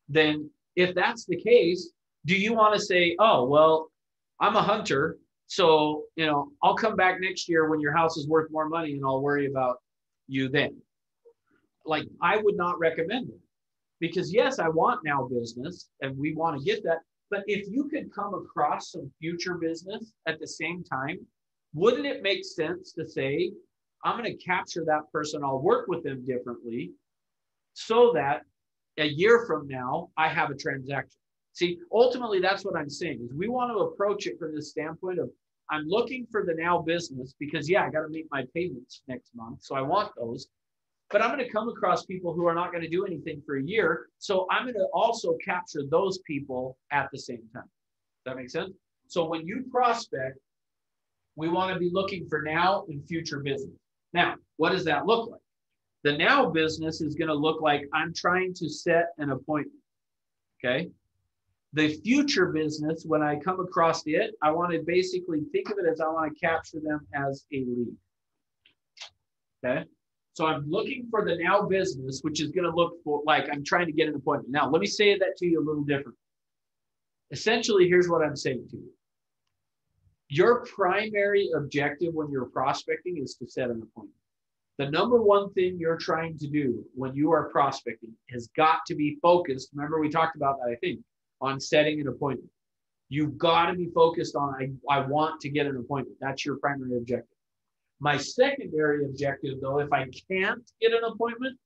Then if that's the case, do you want to say, oh, well, I'm a hunter. So, you know, I'll come back next year when your house is worth more money and I'll worry about you then. Like, I would not recommend it because yes, I want now business and we want to get that. But if you could come across some future business at the same time, wouldn't it make sense to say, I'm going to capture that person, I'll work with them differently so that a year from now, I have a transaction. See, ultimately, that's what I'm saying is we want to approach it from the standpoint of I'm looking for the now business because, yeah, I got to make my payments next month. So I want those. But I'm going to come across people who are not going to do anything for a year. So I'm going to also capture those people at the same time. Does that make sense? So when you prospect, we want to be looking for now and future business. Now, what does that look like? The now business is going to look like I'm trying to set an appointment. Okay. The future business, when I come across it, I want to basically think of it as I want to capture them as a lead. Okay. So I'm looking for the now business, which is going to look for like I'm trying to get an appointment. Now, let me say that to you a little different. Essentially, here's what I'm saying to you. Your primary objective when you're prospecting is to set an appointment. The number one thing you're trying to do when you are prospecting has got to be focused. Remember, we talked about that, I think, on setting an appointment. You've got to be focused on, I want to get an appointment. That's your primary objective. My secondary objective, though, if I can't get an appointment,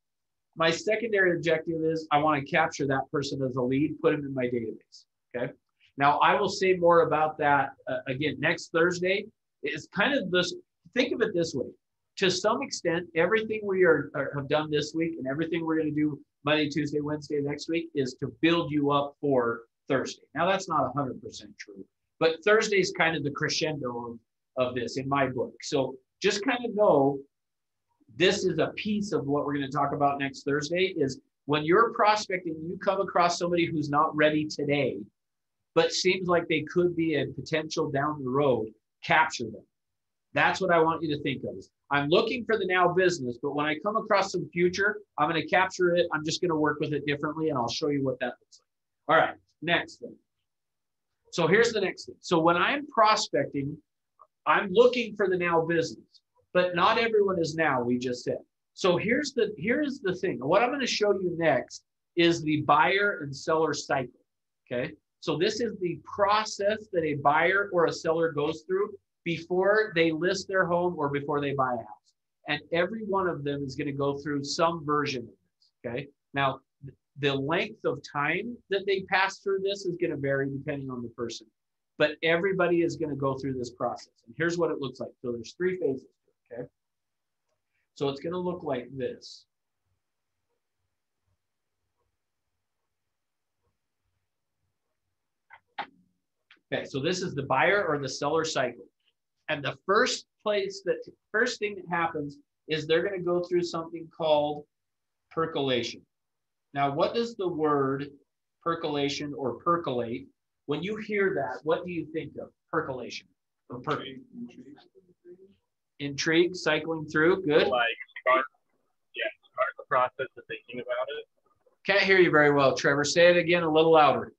my secondary objective is I want to capture that person as a lead, put them in my database. Okay. Now, I will say more about that again next Thursday. It's kind of this, think of it this way. To some extent, everything we have done this week and everything we're going to do Monday, Tuesday, Wednesday next week is to build you up for Thursday. Now, that's not 100% true, but Thursday is kind of the crescendo of this in my book. So just kind of know this is a piece of what we're going to talk about next Thursday is when you're prospecting, you come across somebody who's not ready today, but seems like they could be a potential down the road, capture them. That's what I want you to think of. I'm looking for the now business, but when I come across some future, I'm going to capture it. I'm just going to work with it differently, and I'll show you what that looks like. All right, next thing. So here's the next thing. So when I'm prospecting, I'm looking for the now business, but not everyone is now, we just said. So here's the thing. What I'm going to show you next is the buyer and seller cycle. Okay. So this is the process that a buyer or a seller goes through before they list their home or before they buy a house. And every one of them is going to go through some version of this. Okay. Now, the length of time that they pass through this is going to vary depending on the person. But everybody is going to go through this process. And here's what it looks like. So there's 3 phases. Okay. So it's going to look like this. Okay, so this is the buyer or the seller cycle. And the first thing that happens is they're going to go through something called percolation. Now, what does the word percolation or percolate, when you hear that, what do you think of percolation? Or intrigue, cycling through, good. Like start the process of thinking about it. Can't hear you very well, Trevor. Say it again a little louder.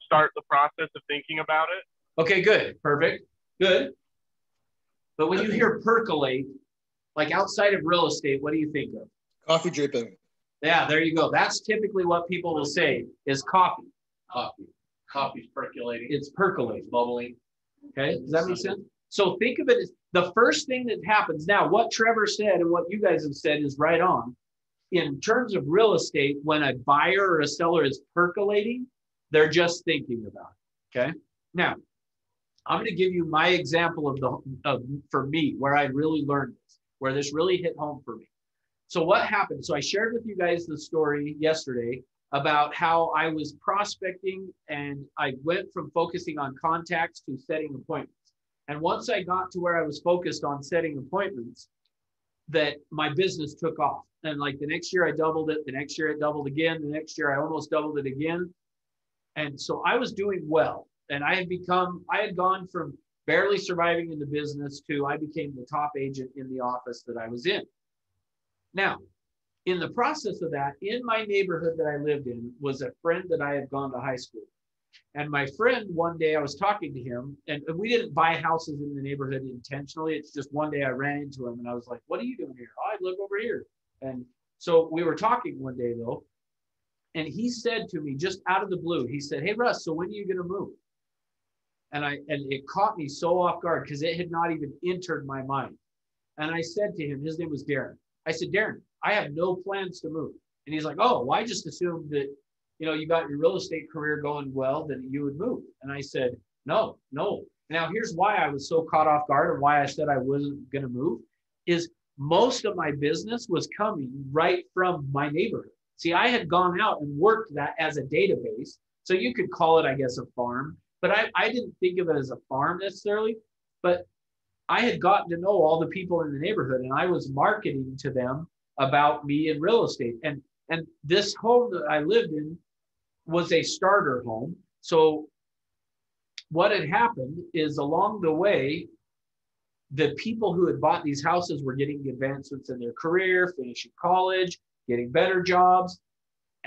Start the process of thinking about it. Okay, good, perfect, good. But when you hear percolate, like outside of real estate, what do you think of? Coffee dripping. Yeah, there you go. That's typically what people will say is coffee. Coffee's percolating. It's percolating. Bubbling. Okay, does that make sense? So think of it as the first thing that happens. Now, what Trevor said and what you guys have said is right on. In terms of real estate, when a buyer or a seller is percolating, they're just thinking about it. Okay. Now, I'm going to give you my example for me, where I really learned this, where this really hit home for me. So what happened? So I shared with you guys the story yesterday about how I was prospecting and I went from focusing on contacts to setting appointments. And once I got to where I was focused on setting appointments, that my business took off. And like the next year I doubled it, the next year it doubled again, the next year I almost doubled it again. And so I was doing well. And I had gone from barely surviving in the business to I became the top agent in the office that I was in. Now, in the process of that, in my neighborhood that I lived in was a friend that I had gone to high school. And my friend, one day I was talking to him, and we didn't buy houses in the neighborhood intentionally. It's just one day I ran into him and I was like, what are you doing here? Oh, I live over here. And so we were talking one day though, and he said to me just out of the blue, he said, hey Russ, so when are you going to move? And it caught me so off guard because it had not even entered my mind. And I said to him, his name was Darren. I said, Darren, I have no plans to move. And he's like, oh, well, I just assumed that, you got your real estate career going well, that you would move. And I said, no. Now, here's why I was so caught off guard and why I said I wasn't going to move is most of my business was coming right from my neighborhood. See, I had gone out and worked that as a database. So you could call it, I guess, a farm. But I didn't think of it as a farm necessarily. But I had gotten to know all the people in the neighborhood and I was marketing to them about me in real estate. And this home that I lived in was a starter home. So what had happened is along the way, the people who had bought these houses were getting advancements in their career, finishing college, getting better jobs.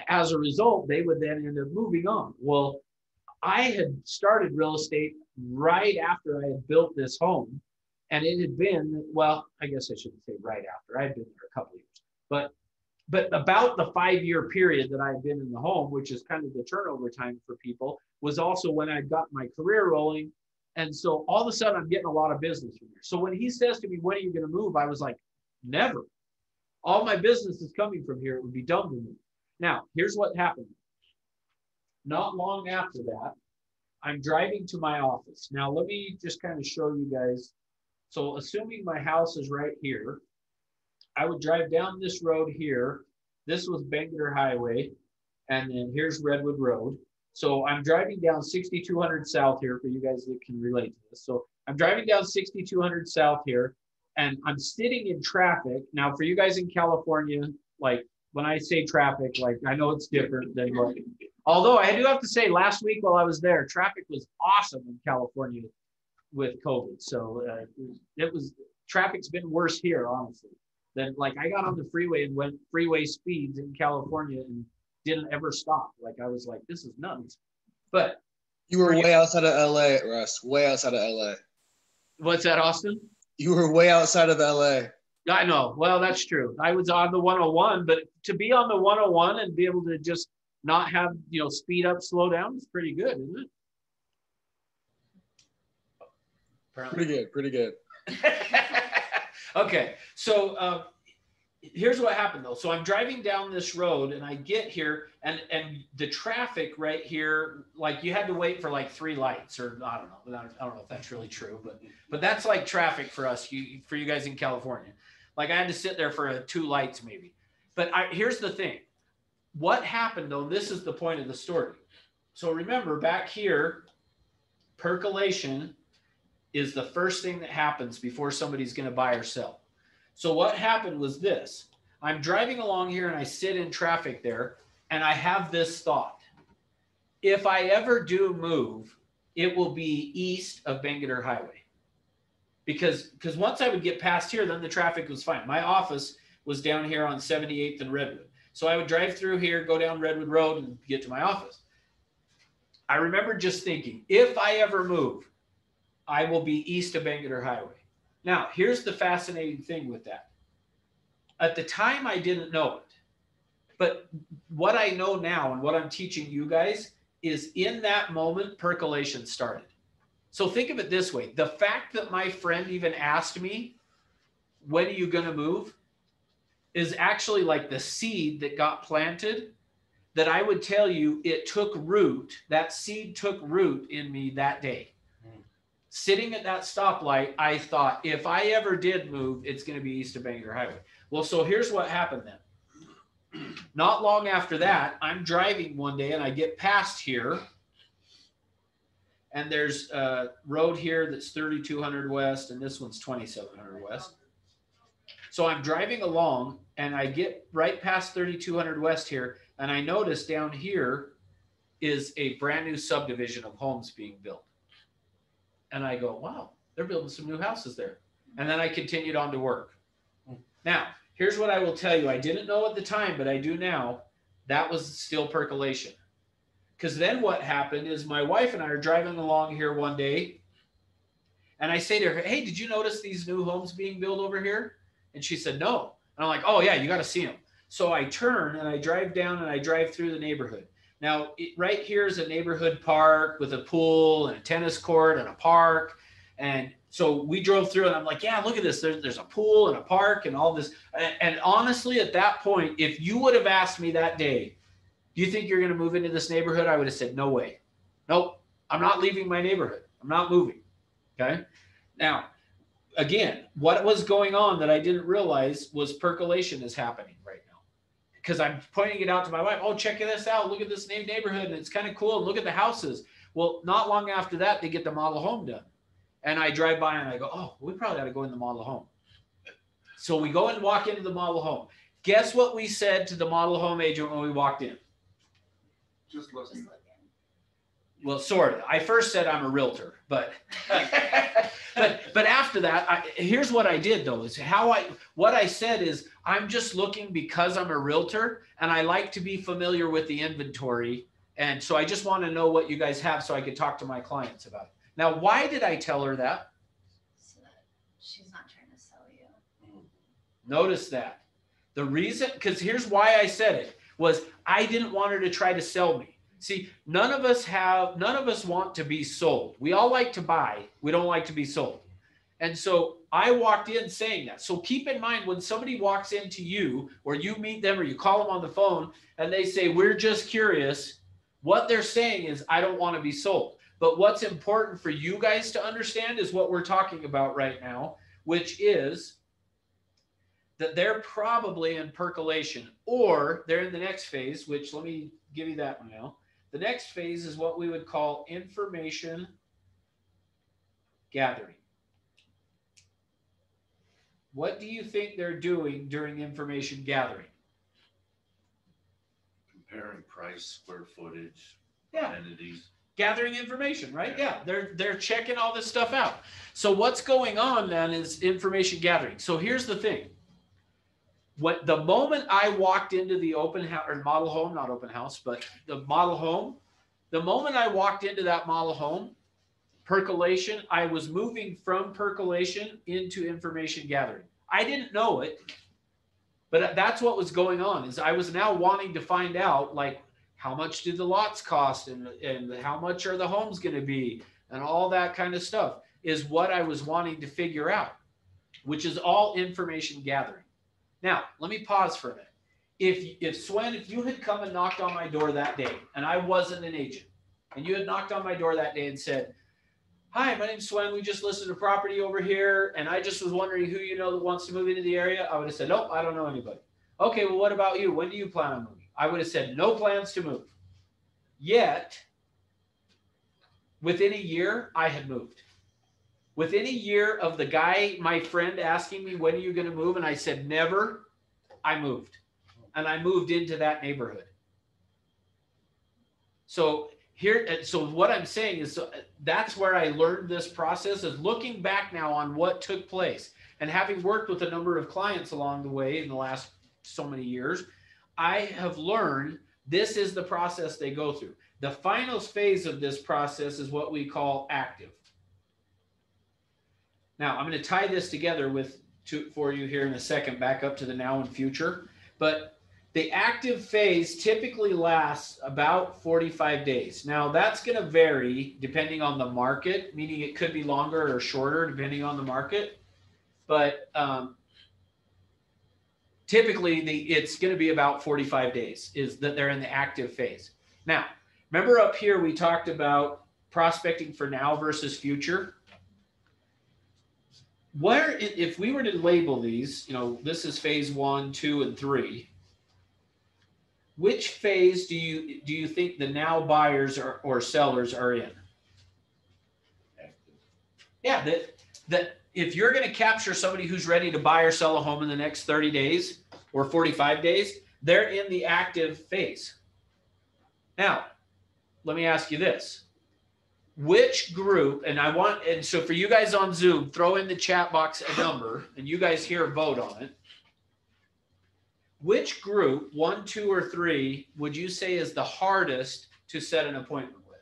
As a result, they would then end up moving on. Well, I had started real estate right after I had built this home. And it had been, well, I guess I shouldn't say right after. I had been there a couple of years. But about the 5-year period that I had been in the home, which is kind of the turnover time for people, was also when I got my career rolling. And so all of a sudden I'm getting a lot of business from here. So when he says to me, when are you going to move? I was like, never. All my business is coming from here. It would be dumb to move. Now, here's what happened. Not long after that, I'm driving to my office. Now, let me just kind of show you guys. So assuming my house is right here, I would drive down this road here. This was Bangor Highway. And then here's Redwood Road. So I'm driving down 6200 South here for you guys that can relate to this. So I'm driving down 6200 South here and I'm sitting in traffic. Now for you guys in California, like when I say traffic, like I know it's different than what, although I do have to say last week while I was there, traffic was awesome in California with COVID. So traffic's been worse here, honestly. Then like I got on the freeway and went freeway speeds in California and didn't ever stop. Like I was like, this is nuts. But You were way outside of LA, Russ. Way outside of LA. What's that, Austin? You were way outside of LA. I know. Well, that's true. I was on the 101, but to be on the 101 and be able to just not have, speed up, slow down is pretty good, isn't it? Pretty good. Okay. So here's what happened though. So I'm driving down this road and I get here and the traffic right here, like you had to wait for like 3 lights or I don't know if that's really true, but that's like traffic for us, for you guys in California. Like I had to sit there for 2 lights maybe. But here's the thing. What happened though, this is the point of the story. So remember back here, percolation is the first thing that happens before somebody's going to buy or sell. So what happened was this. I'm driving along here and I sit in traffic there and I have this thought. If I ever do move, it will be east of Bangerter Highway. Because once I would get past here, then the traffic was fine. My office was down here on 78th and Redwood. So I would drive through here, go down Redwood Road and get to my office. I remember just thinking, if I ever move, I will be east of Bangerter Highway. Now, here's the fascinating thing with that. At the time, I didn't know it. But what I know now and what I'm teaching you guys is in that moment, percolation started. So think of it this way. The fact that my friend even asked me, when are you going to move? Is actually like the seed that got planted that I would tell you it took root. That seed took root in me that day. Sitting at that stoplight, I thought, if I ever did move, it's going to be east of Bangerter Highway. Well, so here's what happened then. Not long after that, I'm driving one day and I get past here. And there's a road here that's 3200 west and this one's 2700 west. So I'm driving along and I get right past 3200 west here. And I notice down here is a brand new subdivision of homes being built. And I go, wow, they're building some new houses there. And then I continued on to work. Now, here's what I will tell you. I didn't know at the time, but I do now. That was still percolation. Because then what happened is my wife and I are driving along here one day. And I say to her, hey, did you notice these new homes being built over here? And she said, no. And I'm like, oh, yeah, you got to see them. So I turn and I drive down and I drive through the neighborhood. Now, right here is a neighborhood park with a pool and a tennis court and a park. And so we drove through and I'm like, yeah, look at this. There's a pool and a park and all this. And honestly, at that point, if you would have asked me that day, do you think you're going to move into this neighborhood? I would have said, no way. Nope, I'm not leaving my neighborhood. I'm not moving. Okay. Now, again, what was going on that I didn't realize was percolation is happening right now. Because I'm pointing it out to my wife. Oh, check this out. Look at this neighborhood. And it's kind of cool. Look at the houses. Well, not long after that, they get the model home done. And I drive by and I go, oh, we probably ought to go in the model home. So we go and walk into the model home. Guess what we said to the model home agent when we walked in? Just looking. Well, sort of. I first said I'm a realtor, but but after that, here's what I did though, is what I said is I'm just looking because I'm a realtor and I like to be familiar with the inventory. And so I just want to know what you guys have so I could talk to my clients about it. Now, why did I tell her that? So that she's not trying to sell you. Notice that. The reason, because here's why I said it, was I didn't want her to try to sell me. See, none of us want to be sold. We all like to buy. We don't like to be sold. And so I walked in saying that. So keep in mind when somebody walks into you or you meet them or you call them on the phone and they say, we're just curious, what they're saying is, I don't want to be sold. But what's important for you guys to understand is what we're talking about right now, which is that they're probably in percolation or they're in the next phase, which let me give you that one now. The next phase is what we would call information gathering. What do you think they're doing during information gathering? Comparing price, square footage, Yeah. entities. Gathering information, right? Yeah, they're checking all this stuff out. So what's going on then is information gathering. So here's the thing. The moment I walked into the open house or model home, not open house, but the model home, The moment I walked into that model home, percolation, I was moving from percolation into information gathering. I didn't know it, but that's what was going on. Is I was now wanting to find out, like, how much do the lots cost, and how much are the homes going to be, and all that kind of stuff is what I was wanting to figure out, which is all information gathering. Now, let me pause for a minute. If Swen, if you had come and knocked on my door that day, and I wasn't an agent, and you had knocked on my door that day and said, "Hi, my name's Swen. We just listed a property over here, and I just was wondering who you know that wants to move into the area," I would have said, "Nope, I don't know anybody." "Okay, well, what about you? When do you plan on moving?" I would have said, "No plans to move." Yet, within a year, I had moved. Within a year of the guy, my friend, asking me, "When are you going to move?" and I said, "Never," I moved. And I moved into that neighborhood. So what I'm saying is, that's where I learned this process, is looking back now on what took place, and having worked with a number of clients along the way in the last so many years, I have learned this is the process they go through. The final phase of this process is what we call active. Now, I'm going to tie this together for you here in a second, back up to the now and future. But the active phase typically lasts about 45 days. Now, that's going to vary depending on the market, meaning it could be longer or shorter depending on the market. But typically, it's going to be about 45 days is that they're in the active phase. Now, remember up here we talked about prospecting for now versus future. Where, if we were to label these, this is phase 1, 2, and 3. Which phase do you think the now buyers or sellers are in? Yeah, that if you're going to capture somebody who's ready to buy or sell a home in the next 30 days or 45 days, they're in the active phase. Now, let me ask you this. Which group, and so for you guys on Zoom, throw in the chat box a number, and you guys here vote on it. Which group, 1, 2, or 3, would you say is the hardest to set an appointment with?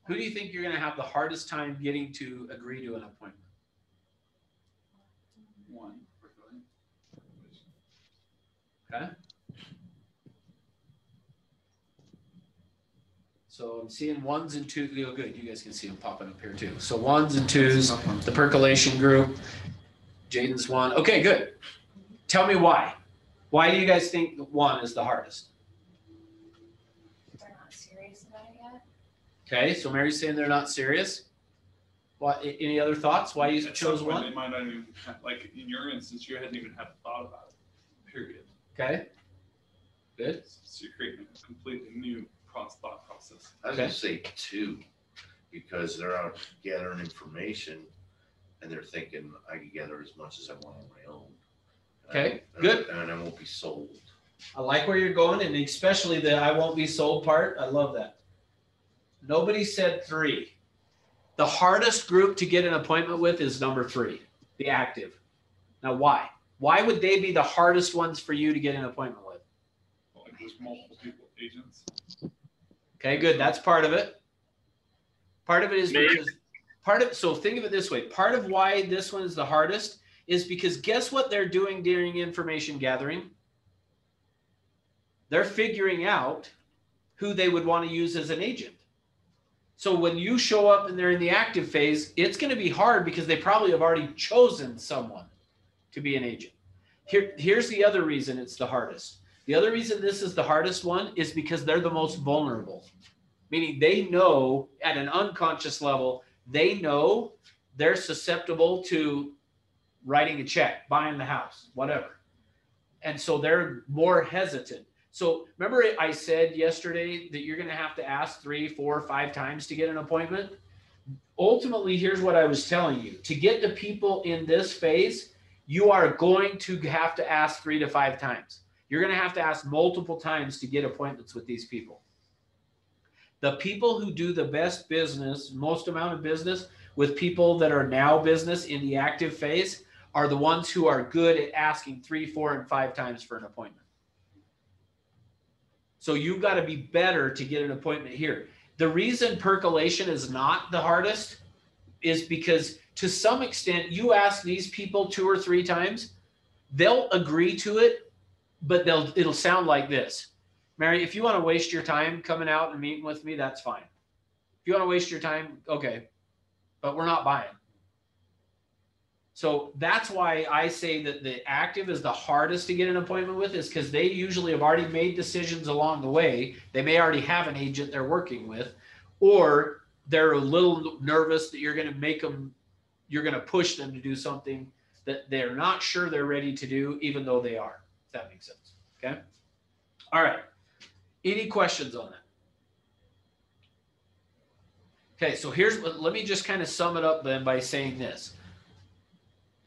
Who do you think you're going to have the hardest time getting to agree to an appointment? 1. Okay. So I'm seeing 1s and 2s. Oh, good. You guys can see them popping up here too. So 1s and 2s, the percolation group. Jaden's 1. Okay, good. Tell me why. Why do you guys think 1 is the hardest? They're not serious about it yet. Okay, so Mary's saying they're not serious. What? Any other thoughts? Why you chose 1? They might not even have, like in your instance, you hadn't even had a thought about it. Period. Okay. Good. So you're creating a completely new thought process. I was gonna say 2, because they're out gathering information, and they're thinking I can gather as much as I want on my own. Okay, good. And I won't be sold. I like where you're going, and especially the "I won't be sold" part. I love that. Nobody said 3. The hardest group to get an appointment with is number 3, the active. Now, why? Why would they be the hardest ones for you to get an appointment with? Well, like there's multiple people, agents. Okay, good. That's part of it. Part of it is because so think of it this way. Part of why this one is the hardest is because guess what they're doing during information gathering? They're figuring out who they would want to use as an agent. So when you show up and they're in the active phase, it's going to be hard because they probably have already chosen someone to be an agent. Here's the other reason it's the hardest. The other reason this is the hardest one is because they're the most vulnerable, meaning they know at an unconscious level, they know they're susceptible to writing a check, buying the house, whatever. And so they're more hesitant. So remember I said yesterday that you're going to have to ask 3, 4, 5 times to get an appointment? Ultimately, here's what I was telling you. To get the people in this phase, you are going to have to ask 3 to 5 times. You're going to have to ask multiple times to get appointments with these people. The people who do the best business, most amount of business with people that are now business in the active phase are the ones who are good at asking 3, 4, and 5 times for an appointment. So you've got to be better to get an appointment here. The reason percolation is not the hardest is because to some extent, you ask these people 2 or 3 times, they'll agree to it, but it'll sound like this. Mary, if you want to waste your time coming out and meeting with me, that's fine. If you want to waste your time, okay, but we're not buying. So that's why I say that the active is the hardest to get an appointment with, is because they usually have already made decisions along the way. They may already have an agent they're working with, or they're a little nervous that you're going to push them to do something that they're not sure they're ready to do, even though they are, if that makes sense. Okay. All right. Any questions on that? Okay. So let me just kind of sum it up then by saying this.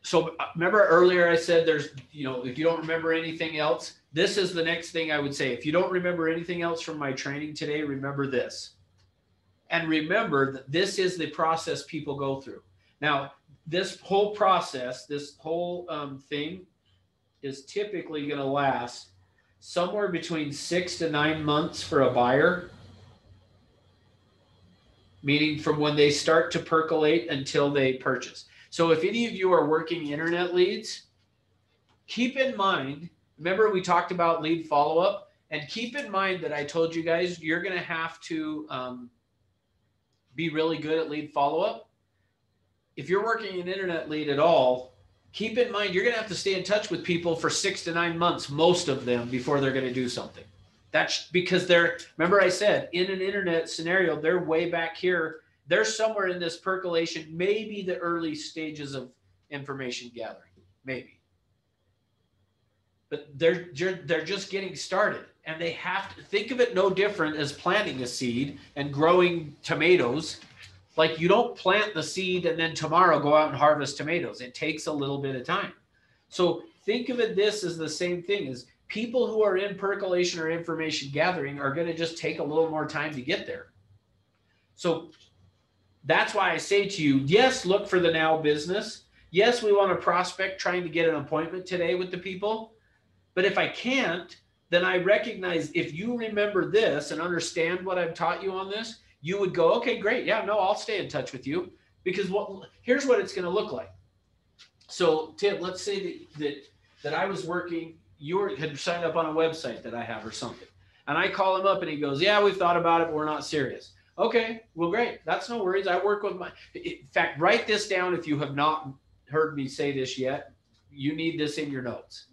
So remember earlier I said there's, if you don't remember anything else, this is the next thing I would say. If you don't remember anything else from my training today, remember this. And remember that this is the process people go through. Now, this whole process, this whole thing is typically going to last somewhere between 6 to 9 months for a buyer, meaning from when they start to percolate until they purchase. So if any of you are working internet leads, keep in mind, remember we talked about lead follow-up, and keep in mind that I told you guys you're going to have to be really good at lead follow-up. If you're working an internet lead at all, keep in mind you're going to have to stay in touch with people for 6 to 9 months, most of them, before they're going to do something. That's because remember I said, in an internet scenario, they're way back here. They're somewhere in this percolation, maybe the early stages of information gathering, maybe. But they're just getting started, and they have to think of it no different as planting a seed and growing tomatoes. Like, you don't plant the seed and then tomorrow go out and harvest tomatoes. It takes a little bit of time. So think of it this as the same thing as people who are in percolation or information gathering are going to just take a little more time to get there. So that's why I say to you, yes, look for the now business. Yes, we want to prospect trying to get an appointment today with the people. But if I can't, then I recognize if you remember this and understand what I've taught you on this, you would go, okay, great. Yeah, no, I'll stay in touch with you, because here's what it's going to look like. So Tim, let's say that I was working, you had signed up on a website that I have or something. And I call him up and he goes, yeah, we've thought about it, but we're not serious. Okay, well, great. That's no worries. I work with in fact, write this down if you have not heard me say this yet. You need this in your notes.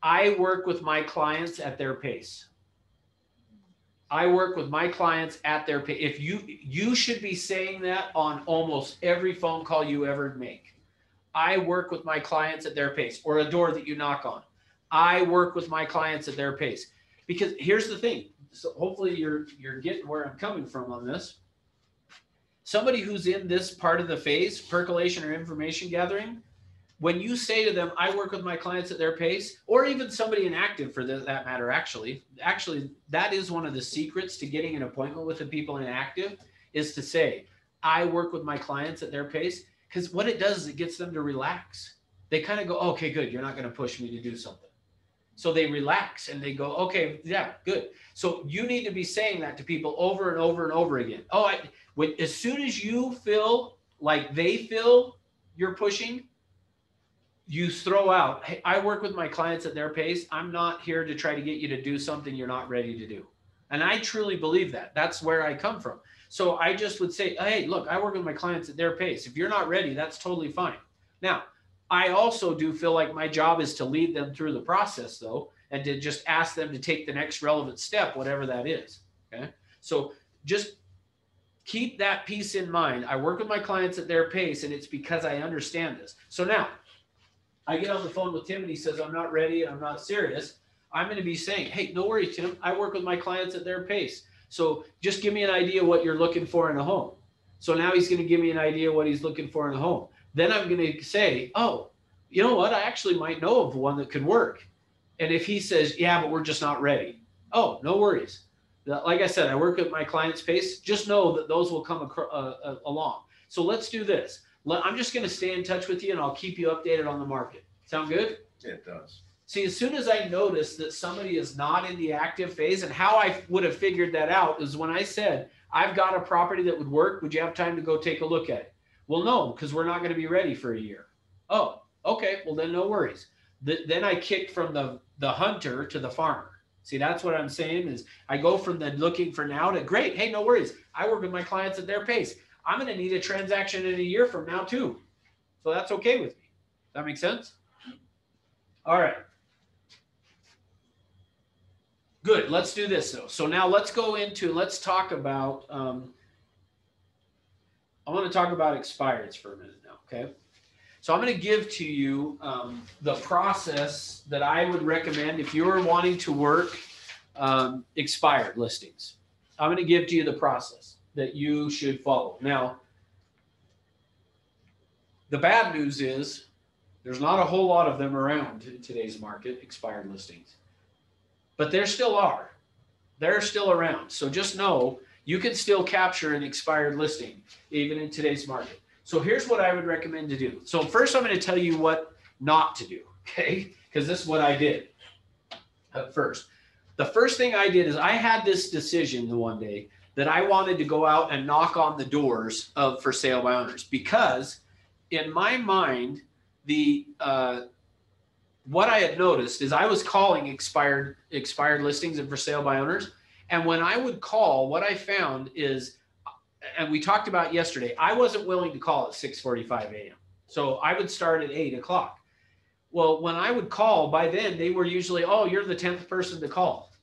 I work with my clients at their pace. I work with my clients at their pace. If you should be saying that on almost every phone call you ever make. I work with my clients at their pace, or a door that you knock on. I work with my clients at their pace. Because here's the thing. So hopefully you're getting where I'm coming from on this. Somebody who's in this part of the phase, percolation or information gathering, when you say to them, I work with my clients at their pace, or even somebody in active for that matter, actually, that is one of the secrets to getting an appointment with the people in active, is to say, I work with my clients at their pace, because what it does is it gets them to relax. They kind of go, okay, good. You're not going to push me to do something. So they relax and they go, okay, yeah, good. So you need to be saying that to people over and over and over again. As soon as you feel like they feel you're pushing, you throw out, hey, I work with my clients at their pace. I'm not here to try to get you to do something you're not ready to do. And I truly believe that. That's where I come from. So I just would say, hey, look, I work with my clients at their pace. If you're not ready, that's totally fine. Now, I also do feel like my job is to lead them through the process, though, and to just ask them to take the next relevant step, whatever that is. Okay. So just keep that piece in mind. I work with my clients at their pace, and it's because I understand this. So now I get on the phone with Tim and he says, I'm not ready and I'm not serious. I'm going to be saying, hey, no worries, Tim. I work with my clients at their pace. So just give me an idea what you're looking for in a home. So now he's going to give me an idea what he's looking for in a home. Then I'm going to say, oh, you know what? I actually might know of one that could work. And if he says, yeah, but we're just not ready. Oh, no worries. Like I said, I work at my client's pace. Just know that those will come along. So let's do this. I'm just going to stay in touch with you and I'll keep you updated on the market. Sound good? It does. See, as soon as I notice that somebody is not in the active phase, and how I would have figured that out is when I said, I've got a property that would work. Would you have time to go take a look at it? Well, no, because we're not going to be ready for a year. Oh, okay. Well, then no worries. Then I kicked from the hunter to the farmer. See, that's what I'm saying is I go from the looking for now to great. Hey, no worries. I work with my clients at their pace. I'm going to need a transaction in a year from now too. So that's okay with me. That makes sense? All right. Good. Let's do this though. So now let's talk about, I want to talk about expireds for a minute now. Okay. So I'm going to give to you the process that I would recommend if you're wanting to work expired listings. I'm going to give to you the process that you should follow. Now, the bad news is there's not a whole lot of them around in today's market, expired listings. But there still are. They're still around. So just know you can still capture an expired listing even in today's market. So here's what I would recommend to do. So first I'm going to tell you what not to do, okay? Because this is what I did at first. The first thing I did is I had this decision the one day that I wanted to go out and knock on the doors of for sale by owners, because in my mind, what I had noticed is I was calling expired listings and for sale by owners. And when I would call, what I found is, and we talked about yesterday, I wasn't willing to call at 6:45 a.m. So I would start at 8 o'clock. Well, when I would call, by then they were usually, oh, you're the 10th person to call.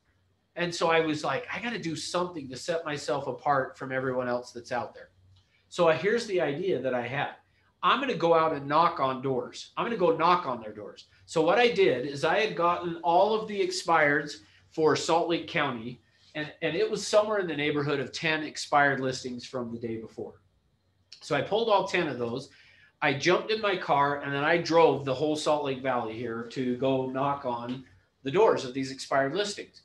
And so I was like, I got to do something to set myself apart from everyone else that's out there. So here's the idea that I had. I'm going to go out and knock on doors. I'm going to go knock on their doors. So what I did is I had gotten all of the expireds for Salt Lake County, and it was somewhere in the neighborhood of 10 expired listings from the day before. So I pulled all 10 of those. I jumped in my car, and then I drove the whole Salt Lake Valley here to go knock on the doors of these expired listings.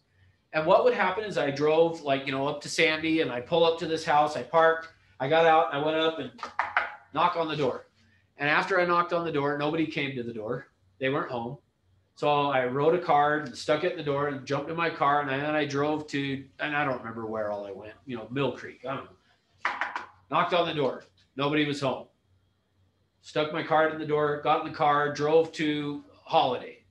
And what would happen is I drove up to Sandy, and I pull up to this house. I parked. I got out. I went up and knock on the door. And after I knocked on the door, nobody came to the door. They weren't home. So I wrote a card and stuck it in the door and jumped in my car. And then I drove to, and I don't remember where all I went, Mill Creek. I don't know. Knocked on the door. Nobody was home. Stuck my card in the door, got in the car, drove to Holiday.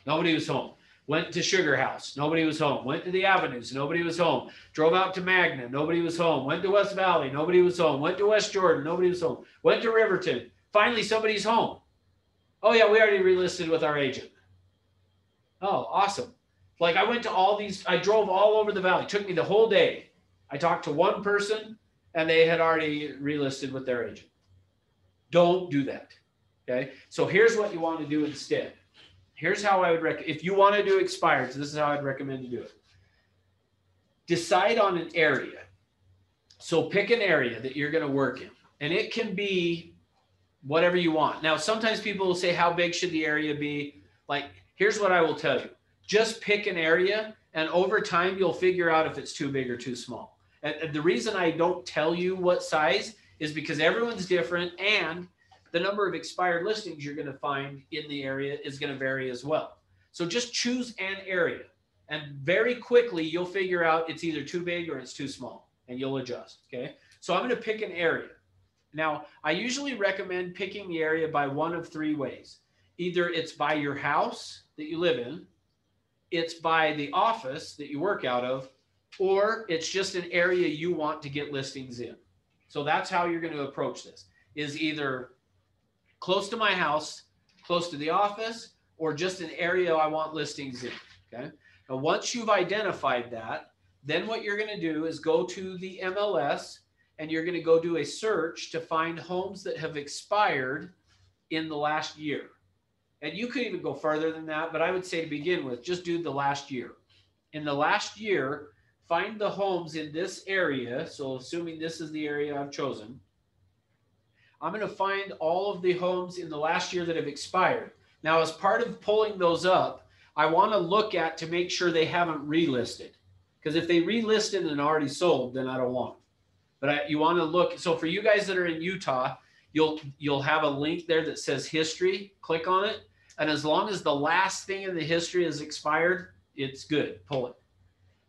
Nobody was home. Went to Sugar House. Nobody was home. Went to the Avenues. Nobody was home. Drove out to Magna. Nobody was home. Went to West Valley. Nobody was home. Went to West Jordan. Nobody was home. Went to Riverton. Finally, somebody's home. Oh, yeah, we already relisted with our agent. Oh, awesome. Like I went to all these. I drove all over the valley. It took me the whole day. I talked to one person, and they had already relisted with their agent. Don't do that. Okay? So here's what you want to do instead. Here's how I would recommend, if you want to do expired, so this is how I'd recommend you do it. Decide on an area. So pick an area that you're going to work in, and it can be whatever you want. Now, sometimes people will say, how big should the area be? Like, here's what I will tell you. Just pick an area, and over time, you'll figure out if it's too big or too small. And the reason I don't tell you what size is because everyone's different, and the number of expired listings you're going to find in the area is going to vary as well. So just choose an area, and very quickly you'll figure out it's either too big or it's too small, and you'll adjust. Okay. So I'm going to pick an area. Now, I usually recommend picking the area by one of three ways. Either it's by your house that you live in, it's by the office that you work out of, or it's just an area you want to get listings in. So that's how you're going to approach this, is either close to my house, close to the office, or just an area I want listings in, okay? Now, once you've identified that, then what you're gonna do is go to the MLS, and you're gonna go do a search to find homes that have expired in the last year. And you could even go further than that, but I would say to begin with, just do the last year. In the last year, find the homes in this area, so assuming this is the area I've chosen, I'm going to find all of the homes in the last year that have expired. Now, as part of pulling those up, I want to look at to make sure they haven't relisted. Because if they relisted and already sold, then I don't want them. But you want to look. So for you guys that are in Utah, you'll have a link there that says history. Click on it. And as long as the last thing in the history is expired, it's good. Pull it.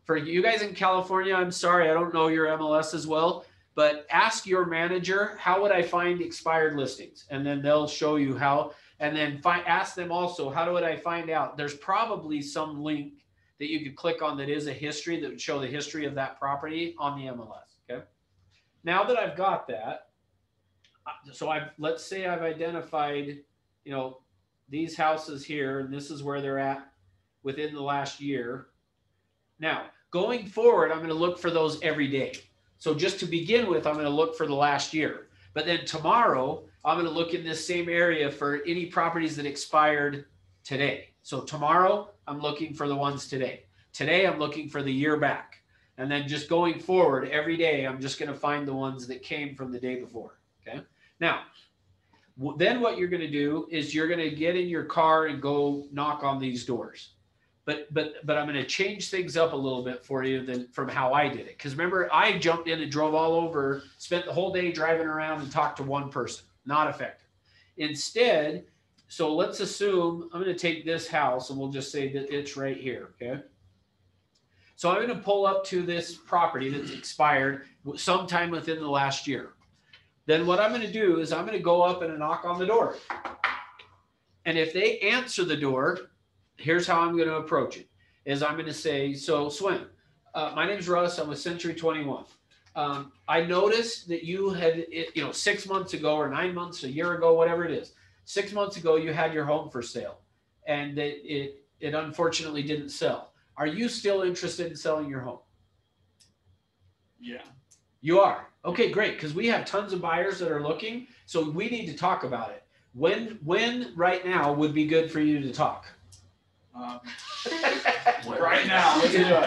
For you guys in California, I'm sorry, I don't know your MLS as well, but ask your manager, how would I find expired listings? And then they'll show you how. And then ask them also, how would I find out? There's probably some link that you could click on that is a history that would show the history of that property on the MLS. Okay. Now that I've got that, so let's say I've identified, you know, these houses here, and this is where they're at within the last year. Now, going forward, I'm going to look for those every day. So just to begin with, I'm going to look for the last year. But then tomorrow, I'm going to look in this same area for any properties that expired today. So tomorrow, I'm looking for the ones today. Today, I'm looking for the year back. And then just going forward, every day, I'm just going to find the ones that came from the day before. Okay. Now, then what you're going to do is you're going to get in your car and go knock on these doors. But I'm going to change things up a little bit for you from how I did it. Because remember, I jumped in and drove all over, spent the whole day driving around and talked to one person. Not effective. Instead, so let's assume I'm going to take this house and we'll just say that it's right here. Okay. So I'm going to pull up to this property that's expired sometime within the last year. Then what I'm going to do is I'm going to go up and knock on the door. And if they answer the door, here's how I'm going to approach it. Is I'm going to say, so Swin, my name's Russ. I'm with Century 21. I noticed that you had, 6 months ago or 9 months, a year ago, whatever it is, 6 months ago, you had your home for sale and that it unfortunately didn't sell. Are you still interested in selling your home? Yeah. You are. Okay, great. Because we have tons of buyers that are looking. So we need to talk about it. When right now would be good for you to talk? Right now.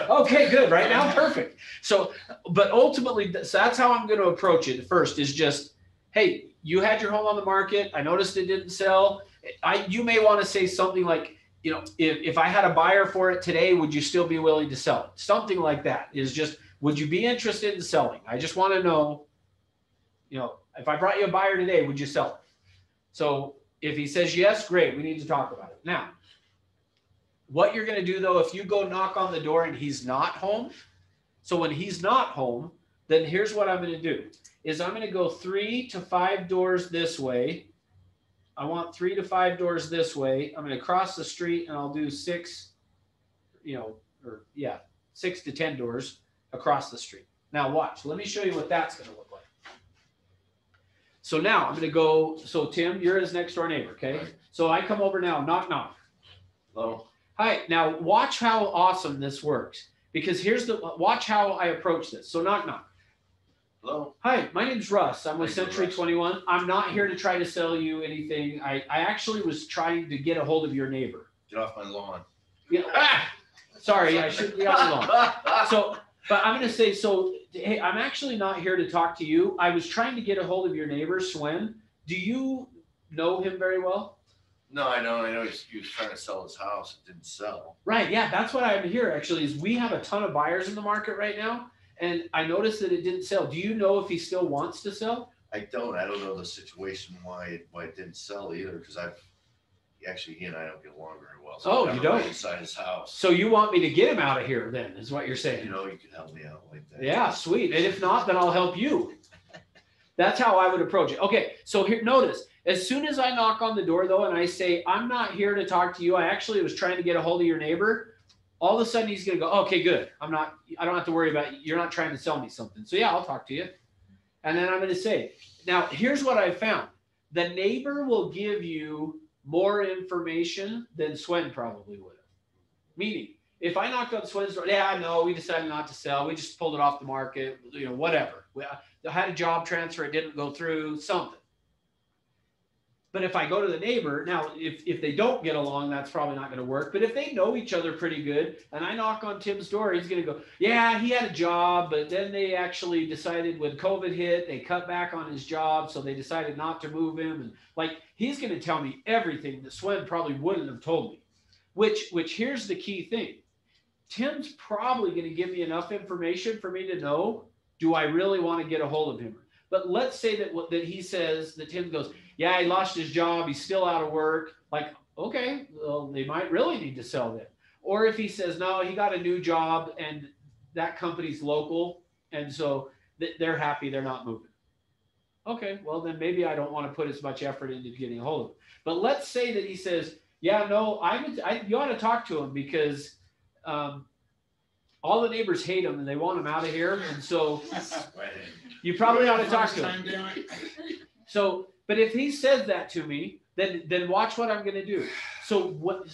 Okay, good. Right now, perfect. So, but ultimately, so that's how I'm going to approach it. First is just, hey, you had your home on the market. I noticed it didn't sell. You may want to say something like, if I had a buyer for it today, would you still be willing to sell it? Something like that is just, would you be interested in selling? I just want to know, if I brought you a buyer today, would you sell it? So if he says yes, great. We need to talk about it. Now, what you're going to do though, if you go knock on the door and he's not home, so when he's not home, then here's what I'm going to do is I'm going to go 3 to 5 doors this way. I want 3 to 5 doors this way. I'm going to cross the street and I'll do 6 to 10 doors across the street. Now watch, let me show you what that's going to look like. So now I'm going to go, so Tim, you're his next door neighbor. Okay. Right. So I come over now, knock, knock. Hello. Hi. Now watch how awesome this works because watch how I approach this. So knock, knock. Hello. Hi, my name's Russ. I'm with Century 21. I'm not here to try to sell you anything. I actually was trying to get a hold of your neighbor. Get off my lawn. Yeah. Sorry, I shouldn't be on the lawn. So, but I'm going to say, so, hey, I'm actually not here to talk to you. I was trying to get a hold of your neighbor, Swen. Do you know him very well? No, I know he was trying to sell his house. It didn't sell. Right, yeah, that's what I'm here actually, is we have a ton of buyers in the market right now. And I noticed that it didn't sell. Do you know if he still wants to sell? I don't know the situation why it didn't sell either because he and I don't get along very well. So you don't? Inside his house. So you want me to get him out of here then, is what you're saying? You can help me out like that. Yeah, sweet. And if not, then I'll help you. That's how I would approach it. Okay, so here, notice, as soon as I knock on the door though, and I say, I'm not here to talk to you. I actually was trying to get a hold of your neighbor. All of a sudden he's going to go, okay, good. I don't have to worry about you're not trying to sell me something. So yeah, I'll talk to you. And then I'm going to say, now here's what I found. The neighbor will give you more information than Swen probably would have. Meaning, if I knocked on Swen's door, yeah, no, we decided not to sell. We just pulled it off the market, whatever. I had a job transfer. It didn't go through, something. But if I go to the neighbor, now, if they don't get along, that's probably not going to work. But if they know each other pretty good, and I knock on Tim's door, he's going to go, yeah, he had a job, but then they actually decided when COVID hit, they cut back on his job, so they decided not to move him. And he's going to tell me everything that Swen probably wouldn't have told me. Which here's the key thing. Tim's probably going to give me enough information for me to know, do I really want to get a hold of him? But let's say that he says, that Tim goes, yeah, he lost his job. He's still out of work. okay, well, they might really need to sell then. Or if he says, no, he got a new job and that company's local, and so they're happy they're not moving. Okay, well, then maybe I don't want to put as much effort into getting a hold of him. But let's say that he says, yeah, no, you ought to talk to him because all the neighbors hate him and they want him out of here. And so you probably ought to talk to him. So, but if he says that to me, then watch what I'm going to do. So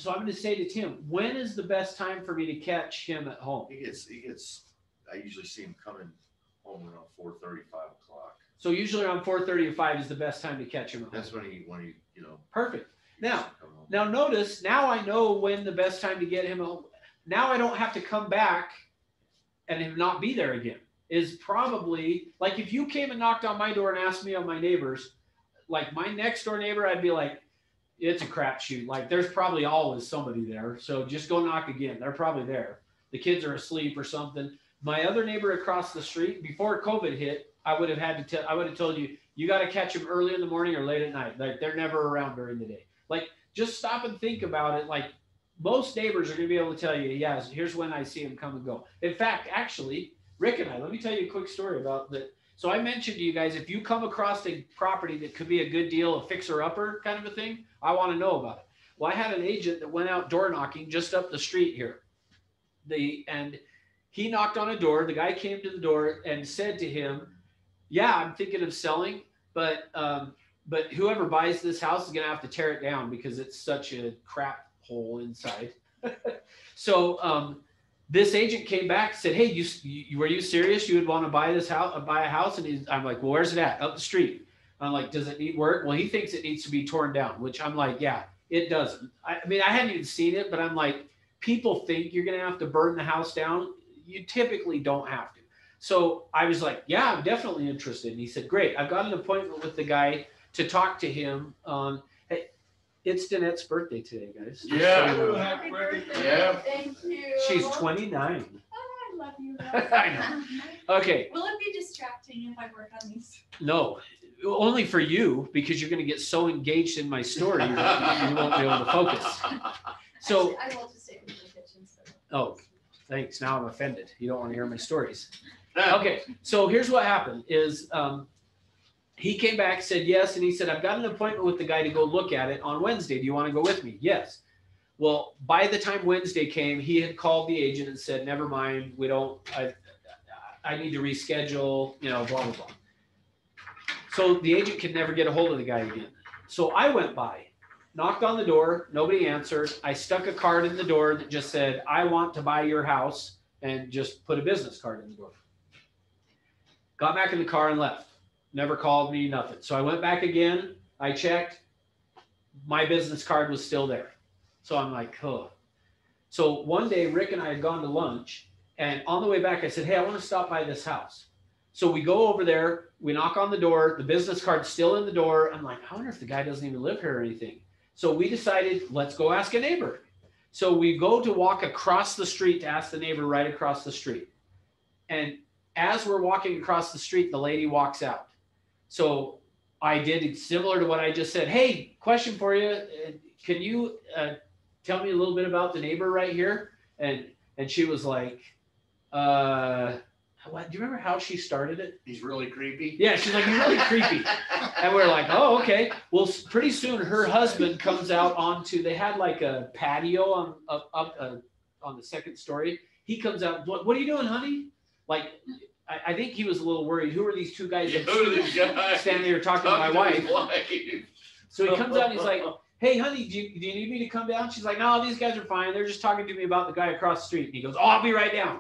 I'm going to say to Tim, when is the best time for me to catch him at home? He gets, I usually see him coming home around 4:30, 5 o'clock. So usually around 4:30 or 5 is the best time to catch him at home. That's when he, you know. Perfect. Now notice, now I know when the best time to get him home. Now I don't have to come back and him not be there again. Is probably, like if you came and knocked on my door and asked me on my neighbors, like my next door neighbor, I'd be like, it's a crapshoot. Like there's probably always somebody there. So just go knock again. They're probably there. The kids are asleep or something. My other neighbor across the street, before COVID hit, I would have told you, you got to catch them early in the morning or late at night. Like they're never around during the day. Like just stop and think about it. Like most neighbors are going to be able to tell you, yes, here's when I see them come and go. In fact, actually, Rick and I, let me tell you a quick story about that. So I mentioned to you guys, if you come across a property that could be a good deal, a fixer-upper kind of a thing, I want to know about it. Well, I had an agent that went out door knocking just up the street here. And he knocked on a door. The guy came to the door and said to him, yeah, I'm thinking of selling, but whoever buys this house is going to have to tear it down because it's such a crap hole inside. So this agent came back and said, hey, were you serious? You would want to buy this house, buy a house? And I'm like, well, where's it at? Up the street. I'm like, does it need work? Well, he thinks it needs to be torn down, which I'm like, yeah, it doesn't. I mean, I hadn't even seen it, but I'm like, people think you're going to have to burn the house down. You typically don't have to. So I was like, yeah, I'm definitely interested. And he said, great. I've got an appointment with the guy to talk to him. Hey, it's Danette's birthday today, guys. Yeah. So, Happy birthday. Yeah. Thank you. She's 29. Oh, I love you. I know. Okay. Will it be distracting if I work on these? No, only for you, because you're going to get so engaged in my story that you won't be able to focus. So, actually, I will just stay in the kitchen. So. oh, thanks. Now I'm offended. You don't want to hear my stories. Okay, so here's what happened is he came back, said yes, and he said, I've got an appointment with the guy to go look at it on Wednesday. Do you want to go with me? Yes. Well, by the time Wednesday came, he had called the agent and said, never mind, I need to reschedule, you know, blah, blah, blah. So the agent could never get a hold of the guy again. So I went by, knocked on the door, nobody answered. I stuck a card in the door that just said, I want to buy your house, and just put a business card in the door. Got back in the car and left. Never called me, nothing. So I went back again. I checked. My business card was still there. So I'm like, oh. So one day, Rick and I had gone to lunch. And on the way back, I said, hey, I want to stop by this house. So we go over there. We knock on the door. The business card's still in the door. I'm like, I wonder if the guy doesn't even live here or anything. So we decided, let's go ask a neighbor. So we go to walk across the street to ask the neighbor right across the street. And as we're walking across the street, the lady walks out. So I did similar to what I just said. Hey, question for you. Can you tell me a little bit about the neighbor right here? And she was like, what, do you remember how she started it? He's really creepy. Yeah, she's like, you're really creepy. And we're like, oh, okay. Well, pretty soon her husband comes out onto, they had like a patio on the second story. He comes out, what are you doing, honey? Like, I think he was a little worried. Who are these two guys standing there talking to my wife? So he comes out and he's like, hey, honey, do you need me to come down? She's like, no, these guys are fine. They're just talking to me about the guy across the street. And he goes, oh, I'll be right down.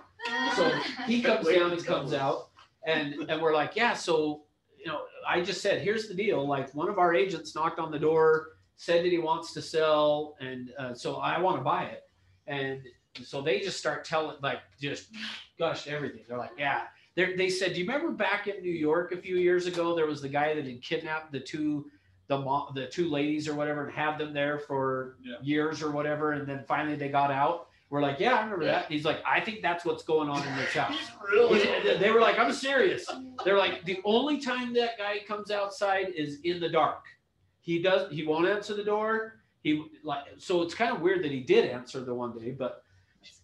So he comes down and comes out. And we're like, yeah, so, you know, I just said, here's the deal. Like, one of our agents knocked on the door, said that he wants to sell. And so I want to buy it. And so they just start telling, like, just gushed everything. They're like, yeah. They said, do you remember back in New York a few years ago, there was the guy that had kidnapped the two ladies or whatever and had them there for years or whatever. And then finally they got out. We're like, yeah, I remember that. He's like, I think that's what's going on in this house. Really? They were like, I'm serious. They're like, the only time that guy comes outside is in the dark. He won't answer the door. he like, so it's kind of weird that he did answer the one day, but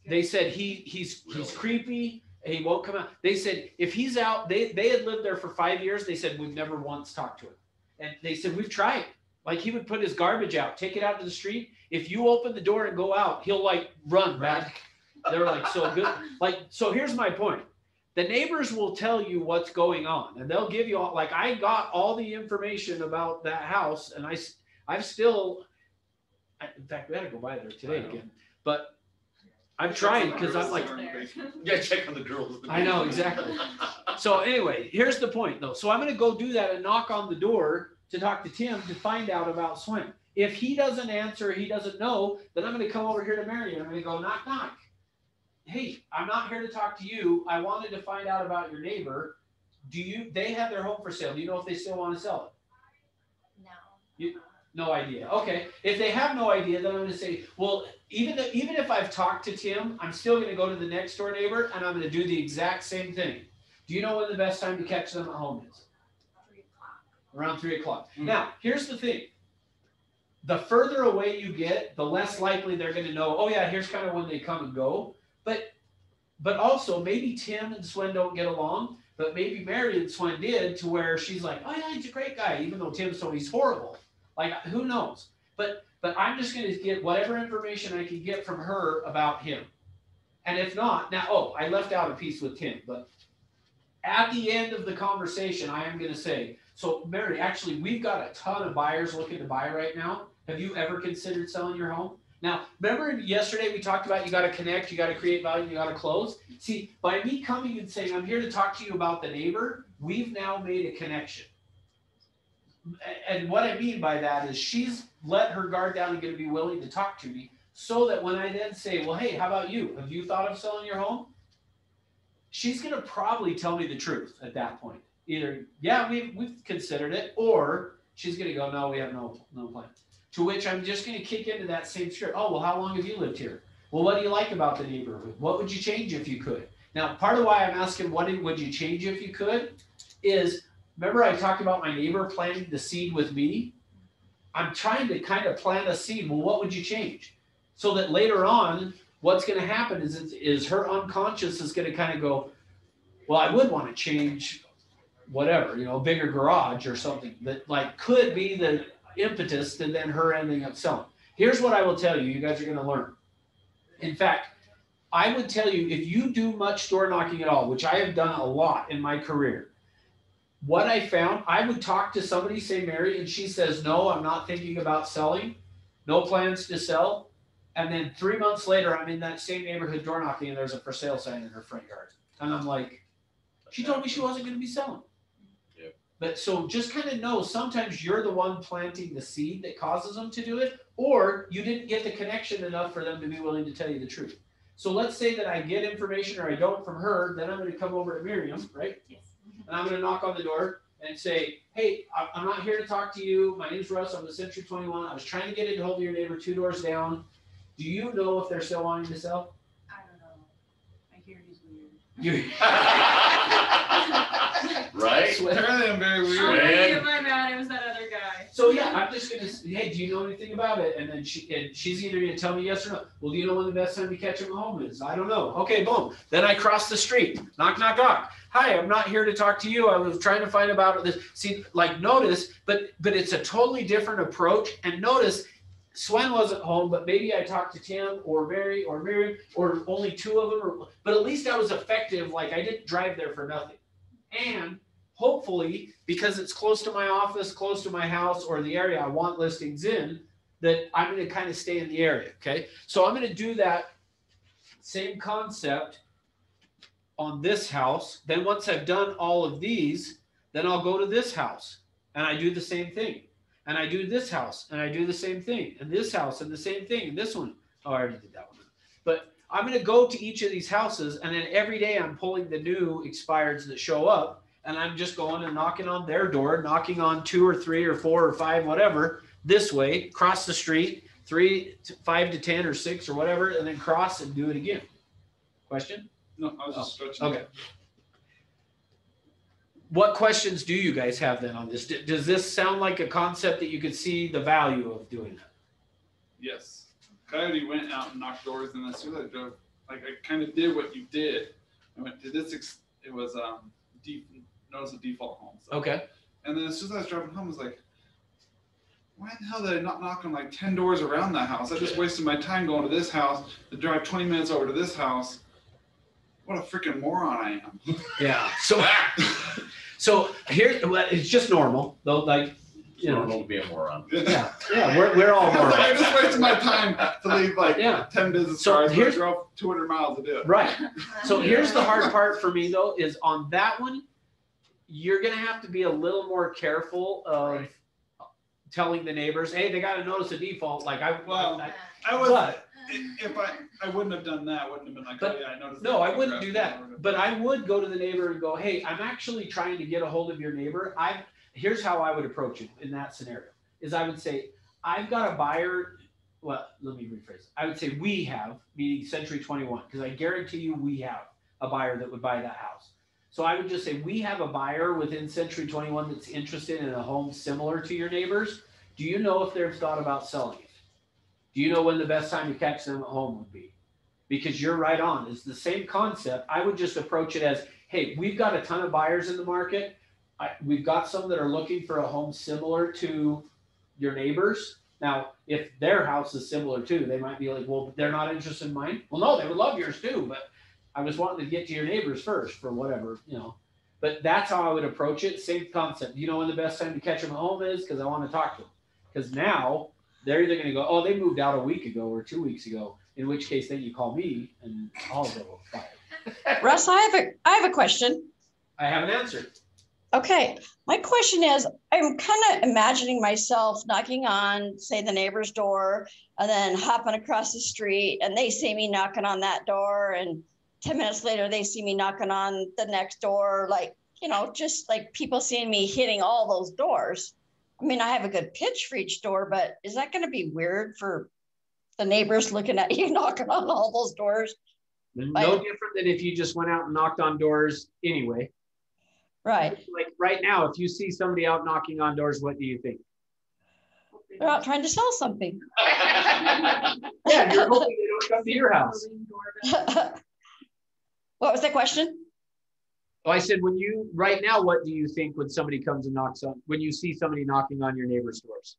they said he's creepy. He won't come out. They said if he's out, they had lived there for 5 years. They said we've never once talked to him, and they said we've tried. Like he would put his garbage out, take it out to the street. If you open the door and go out, he'll like run back. They're like so good. Like so, here's my point. The neighbors will tell you what's going on, and they'll give you all. Like I got all the information about that house, and I've still. In fact, we had to go by there today again, but. I'm trying because I'm like, yeah, check on the girls. I know, exactly. So anyway, here's the point though. So I'm going to go do that and knock on the door to talk to Tim to find out about Swen. If he doesn't answer, he doesn't know, then I'm going to come over here to Mary and I'm going to go knock, knock. Hey, I'm not here to talk to you. I wanted to find out about your neighbor. They have their home for sale. Do you know if they still want to sell it? No idea. Okay. If they have no idea, then I'm going to say, well, even if I've talked to Tim, I'm still going to go to the next door neighbor and I'm going to do the exact same thing. Do you know when the best time to catch them at home is? 3 o'clock. Around 3 o'clock. Now, here's the thing. The further away you get, the less likely they're going to know, oh yeah, here's kind of when they come and go. But also maybe Tim and Swen don't get along, but maybe Mary and Swen did to where she's like, oh yeah, he's a great guy, even though Tim's told he's horrible. Like, who knows? But I'm just going to get whatever information I can get from her about him. And if not, now, I left out a piece with Tim, but at the end of the conversation, I am going to say, so Mary, actually, we've got a ton of buyers looking to buy right now. Have you ever considered selling your home? Now, remember yesterday we talked about you got to connect, you got to create value, you got to close. See, by me coming and saying, I'm here to talk to you about the neighbor, we've now made a connection. And what I mean by that is she's let her guard down and going to be willing to talk to me so that when I then say, well, hey, how about you? Have you thought of selling your home? She's going to probably tell me the truth at that point. Either, yeah, we've considered it, or she's going to go, no, we have no plan. To which I'm just going to kick into that same script. Oh, well, how long have you lived here? Well, what do you like about the neighborhood? What would you change if you could? Now, part of why I'm asking what would you change if you could is, remember I talked about my neighbor planting the seed with me? I'm trying to kind of plant a seed. Well, what would you change? So that later on, what's going to happen is her unconscious is going to kind of go, well, I would want to change whatever, a bigger garage or something that like could be the impetus and then her ending up selling. Here's what I will tell you. You guys are going to learn. In fact, I would tell you if you do much door knocking at all, which I have done a lot in my career, what I found, I would talk to somebody, say Mary, and she says, no, I'm not thinking about selling, no plans to sell. And then 3 months later, I'm in that same neighborhood door knocking and there's a for sale sign in her front yard. And I'm like, she told me she wasn't going to be selling. Yep. But so just kind of know sometimes you're the one planting the seed that causes them to do it, or you didn't get the connection enough for them to be willing to tell you the truth. So let's say that I get information or I don't from her, then I'm going to come over to Miriam, right? Yes. And I'm going to knock on the door and say, hey, I'm not here to talk to you. My name's Russ. I'm with Century 21. I was trying to get in hold of your neighbor 2 doors down. Do you know if they're still wanting to sell? I don't know. I hear he's weird. You Right? Apparently I'm very Oh, weird. my bad. It was that other guy. So yeah, I'm just gonna say, hey, do you know anything about it? And then she's either gonna tell me yes or no. Well, do you know when the best time to catch him home is? I don't know. Okay, boom. Then I cross the street. Knock, knock, knock. Hi, I'm not here to talk to you. I was trying to find about this. See, like notice, but it's a totally different approach. And notice, Swen wasn't home, but maybe I talked to Tim or Mary or Miriam or only 2 of them. But at least I was effective. Like I didn't drive there for nothing. And hopefully, because it's close to my office, close to my house or the area I want listings in, that I'm going to kind of stay in the area. Okay. So I'm going to do that same concept on this house. Then once I've done all of these, then I'll go to this house and I do the same thing. And I do this house and I do the same thing, and this house and the same thing, and this one. Oh, I already did that one. But I'm going to go to each of these houses, and then every day I'm pulling the new expireds that show up, and I'm just going and knocking on their door, knocking on 2 or 3 or 4 or 5, whatever, this way, cross the street, 5 to 10 or 6 or whatever, and then cross and do it again. Question? No, I was just stretching. Okay. What questions do you guys have then on this? Does this sound like a concept that you could see the value of doing that? Yes. Coyote went out and knocked doors, and as soon as I drove, like I kind of did what you did. I went to this. It was notice of default home. So. Okay. And then as soon as I was driving home, I was like, why the hell did I not knock on like 10 doors around that house? I just wasted my time going to this house to drive 20 minutes over to this house. What a freaking moron I am. Yeah. So here, it's just normal though. Like, you know, Normal to be a moron. Yeah. We're all morons. I just wasted my time to leave like 10 business cards. So here's, drove 200 miles to do it. Right. So here's the hard part for me though, is on that one, you're gonna have to be a little more careful of telling the neighbors, hey, they got to notice a default. Like I wouldn't have done that. Wouldn't have been like, oh yeah, I noticed. No, I wouldn't do that. But I would go to the neighbor and go, hey, I'm actually trying to get a hold of your neighbor. Here's how I would approach it in that scenario. Is I would say, I've got a buyer. Well, let me rephrase. I would say we have, meaning Century 21, because I guarantee you we have a buyer that would buy that house. So I would just say, we have a buyer within Century 21 that's interested in a home similar to your neighbors. Do you know if they've thought about selling it? Do you know when the best time to catch them at home would be? Because you're right on. It's the same concept. I would just approach it as, hey, we've got a ton of buyers in the market. We've got some that are looking for a home similar to your neighbors. Now, if their house is similar too, they might be like, well, they're not interested in mine. Well, no, they would love yours too, but I was wanting to get to your neighbors first for whatever, you know. But that's how I would approach it. Same concept. You know when the best time to catch them at home is? Because I want to talk to them. Because now they're either going to go, oh, they moved out a week ago or 2 weeks ago, in which case then you call me and I'll go fire. Russ, I have a question. I have an answer. Okay. My question is, I'm kind of imagining myself knocking on, say, the neighbor's door and then hopping across the street and they see me knocking on that door and 10 minutes later, they see me knocking on the next door, like, you know, just like people seeing me hitting all those doors. I mean, I have a good pitch for each door, but is that going to be weird for the neighbors looking at you knocking on all those doors? No different than if you just went out and knocked on doors anyway. Right. Like right now, if you see somebody out knocking on doors, what do you think? They're out trying to sell something. Yeah, you're hoping they don't come to your house. What was that question? Oh, I said, right now, what do you think when somebody comes and knocks on, when you see somebody knocking on your neighbor's doors?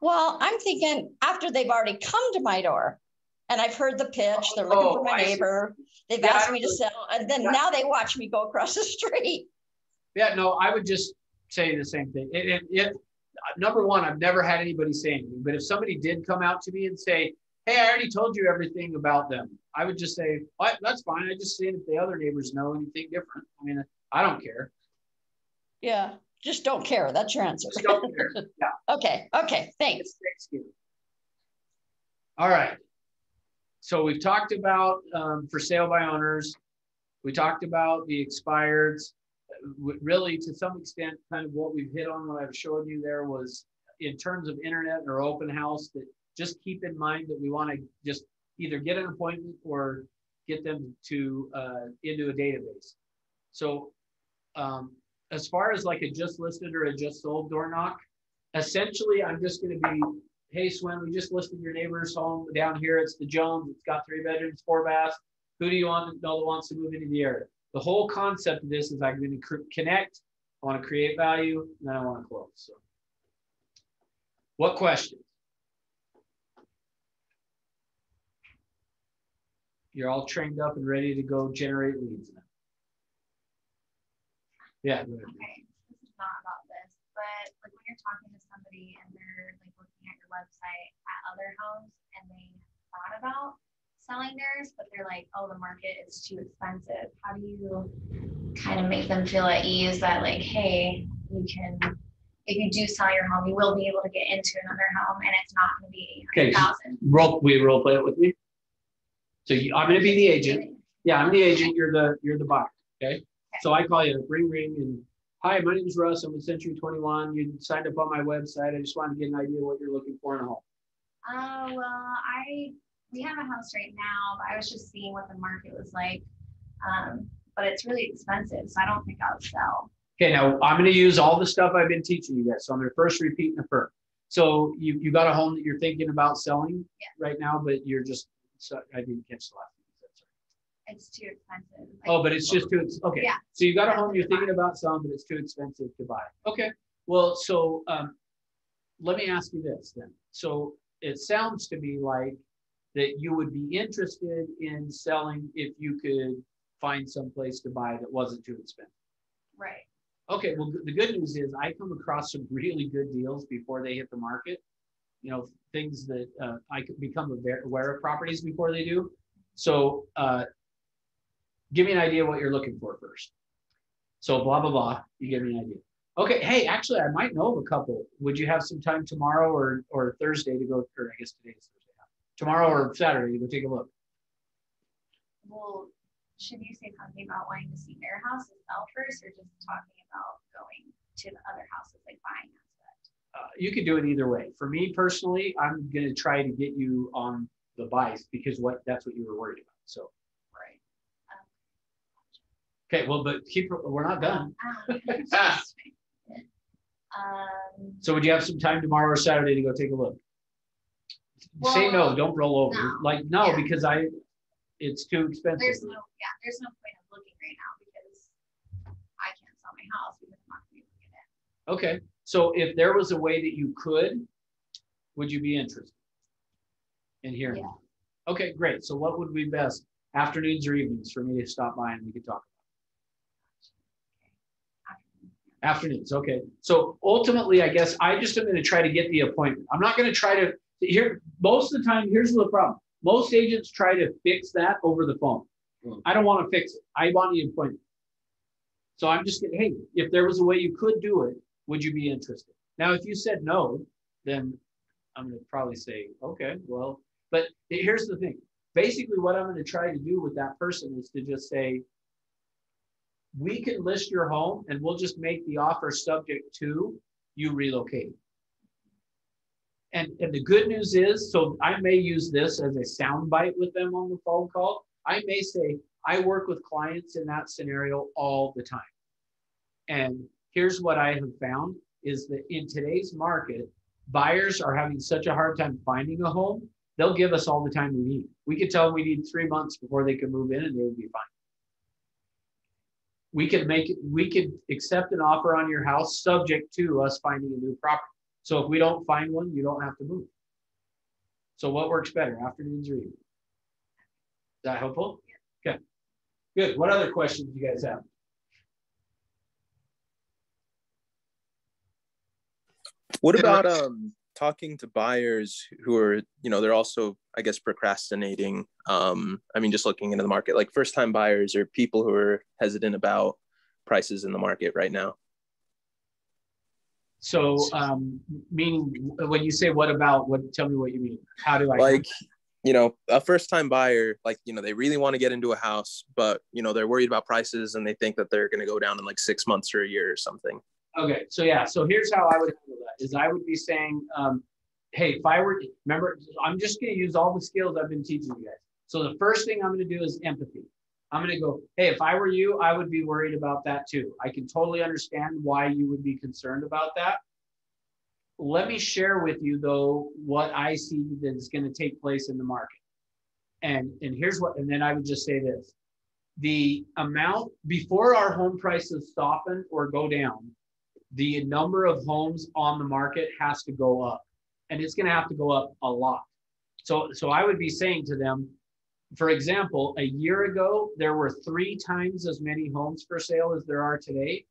Well, I'm thinking after they've already come to my door and I've heard the pitch, they're looking for my neighbor, they've asked me to sell, and then now they watch me go across the street. Yeah, no, I would just say the same thing. Number one, I've never had anybody say anything, but if somebody did come out to me and say, hey, I already told you everything about them, I would just say, that's fine. I just see if the other neighbors know anything different. I mean, I don't care. Yeah, just don't care. That's your answer. Just don't care. Yeah. Okay, thanks. All right. So we've talked about for sale by owners. We talked about the expireds. Really, to some extent, kind of what we've hit on, what I've shown you there was in terms of internet or open house, that just keep in mind that we want to just either get an appointment or get them to into a database. So as far as like a just listed or a just sold door knock, essentially I'm just going to be, hey, Swin, we just listed your neighbor's home down here. It's the Jones. It's got 3 bedrooms, 4 baths. Who do you want to know that wants to move into the area? The whole concept of this is I'm going to connect, I want to create value, and then I want to close. So what questions? You're all trained up and ready to go generate leads now. Yeah. Okay, this is not about this, but like when you're talking to somebody and they're like looking at your website at other homes and they thought about selling theirs, but they're like, oh, the market is too expensive. How do you kind of make them feel at ease that like, hey, you can, if you do sell your home, you will be able to get into another home and it's not going to be $100,000. Role play it with me. So I'm going to be the agent. Yeah, I'm the agent. You're the buyer. Okay. So I call you, ring, and hi, my name is Russ. I'm with Century 21. You signed up on my website. I just wanted to get an idea of what you're looking for in a home. Well, we have a house right now, but I was just seeing what the market was like. But it's really expensive, so I don't think I'll sell. Okay, now I'm going to use all the stuff I've been teaching you guys. So I'm going to first repeat the firm. So you got a home that you're thinking about selling Yeah. right now, but you're just, so I didn't catch the last thing. It's too expensive. Oh, but it's just too, okay. Yeah. So you got a home Expensive you're to thinking buy. about selling, but it's too expensive to buy. Okay. Well, so let me ask you this then. So it sounds to me like that you would be interested in selling if you could find some place to buy that wasn't too expensive. Right. Okay, well, the good news is I come across some really good deals before they hit the market. You know, things that I could become aware of properties before they do. So give me an idea what you're looking for first. So blah, blah, blah, you give me an idea. Okay, hey, actually, I might know of a couple. Would you have some time tomorrow or Thursday to go, or I guess today is Thursday. Tomorrow or Saturday to go take a look? Well, should you say something about wanting to see their house as well first, or just talking about going to the other houses, like buying aspect? You could do it either way. For me personally, I'm going to try to get you on the buys because that's what you were worried about. So. Right. Okay, well, but we're not done. So would you have some time tomorrow or Saturday to go take a look? Say no, don't roll over. No. Like, no, Yeah. because it's too expensive. There's no point of looking right now because I can't sell my house because I'm not going to be able to get in. Okay, so if there was a way that you could, would you be interested in hearing? Yeah. Okay, great. So what would be best, afternoons or evenings, for me to stop by and we could talk? Afternoons, okay. So ultimately, I guess I just am going to try to get the appointment. I'm not going to try to most of the time. Here's the problem: most agents try to fix that over the phone. I don't want to fix it. I want the appointment. So I'm just getting, hey, if there was a way you could do it, would you be interested? Now, if you said no, then I'm going to probably say, okay, well. But here's the thing: basically, what I'm going to try to do with that person is to just say, we can list your home and we'll just make the offer subject to you relocate. And the good news is, so I may use this as a sound bite with them on the phone call. I may say, I work with clients in that scenario all the time. And here's what I have found is that in today's market, buyers are having such a hard time finding a home. They'll give us all the time we need. We could tell them we need 3 months before they can move in and they would be fine. We could accept an offer on your house subject to us finding a new property. So if we don't find one, you don't have to move. So what works better, afternoons or evenings? Is that helpful? Okay, good. What other questions do you guys have? What about talking to buyers who are, they're also, I guess, procrastinating? I mean, just looking into the market, like first-time buyers or people who are hesitant about prices in the market right now. So, meaning when you say what about, tell me what you mean. How do I like, a first-time buyer, like, they really want to get into a house, but, they're worried about prices and they think that they're going to go down in like 6 months or a year or something. Okay, so yeah, so here's how I would handle that, is I would be saying, hey, if I were, remember, I'm just going to use all the skills I've been teaching you guys. So the first thing I'm going to do is empathy. I'm going to go, hey, if I were you, I would be worried about that too. I can totally understand why you would be concerned about that. Let me share with you, though, what I see that is going to take place in the market. And here's what, and then I would just say this. The amount, before our home prices soften or go down, the number of homes on the market has to go up. And it's going to have to go up a lot. So I would be saying to them, for example, a year ago, there were 3 times as many homes for sale as there are today.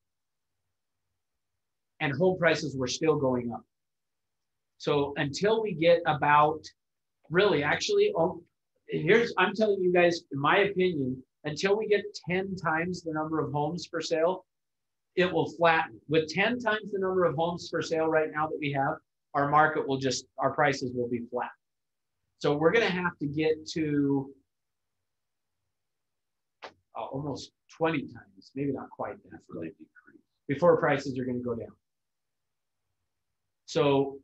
And home prices were still going up. So until we get about, really, actually, I'm telling you guys, in my opinion, until we get 10 times the number of homes for sale, it will flatten. With 10 times the number of homes for sale right now that we have, our market will our prices will be flat. So we're going to have to get to almost 20 times, maybe not quite that, before prices are going to go down. So,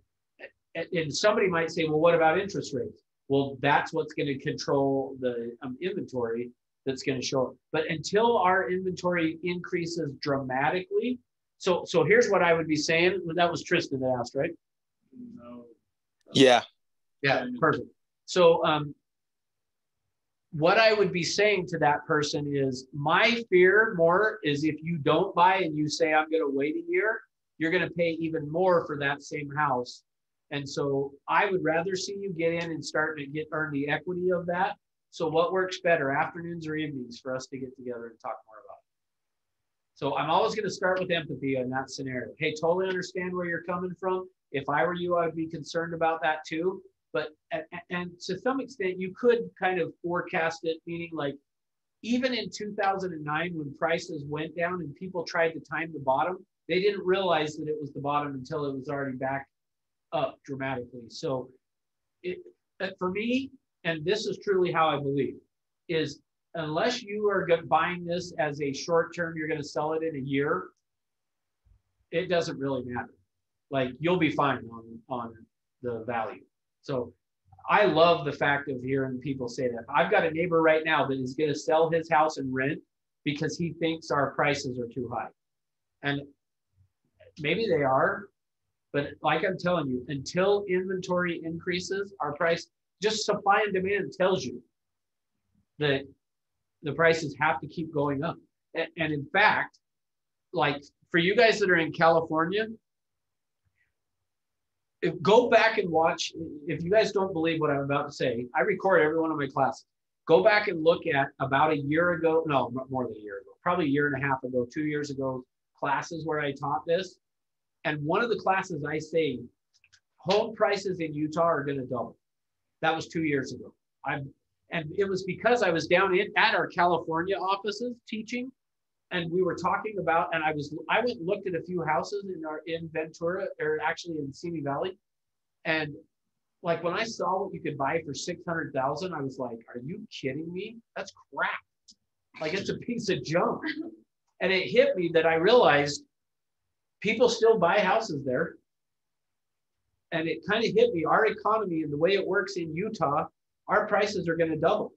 and somebody might say, well, what about interest rates? Well, that's what's going to control the inventory that's going to show up. But until our inventory increases dramatically, so here's what I would be saying. That was Tristan that asked, right? No. Yeah. Yeah, perfect. So what I would be saying to that person is my fear more is if you don't buy and you say, I'm going to wait a year, you're going to pay even more for that same house. And so I would rather see you get in and start to earn the equity of that. So what works better, afternoons or evenings, for us to get together and talk more about it? So I'm always going to start with empathy in that scenario. Hey, totally understand where you're coming from. If I were you, I would be concerned about that too. But, and to some extent, you could kind of forecast it, meaning like, even in 2009, when prices went down and people tried to time the bottom, they didn't realize that it was the bottom until it was already back up dramatically. So for me, and this is truly how I believe, is unless you are buying this as a short term, you're going to sell it in a year, it doesn't really matter. Like, you'll be fine on the value. So I love the fact of hearing people say that. I've got a neighbor right now that is going to sell his house and rent because he thinks our prices are too high. And maybe they are, but like I'm telling you, until inventory increases, our price, just supply and demand tells you that the prices have to keep going up. And in fact, like for you guys that are in California, go back and watch. If you guys don't believe what I'm about to say, I record every one of my classes. Go back and look at about a year ago, no, more than a year ago, probably a year and a half ago, 2 years ago, classes where I taught this. And one of the classes I say, home prices in Utah are going to double. That was 2 years ago. And it was because I was down at our California offices teaching, and we were talking about, and I went and looked at a few houses in Ventura, or actually in Simi Valley. And like when I saw what you could buy for $600,000, I was like, are you kidding me? That's crap. Like, it's a piece of junk. And it hit me that I realized people still buy houses there. And it kind of hit me, our economy and the way it works in Utah, our prices are going to double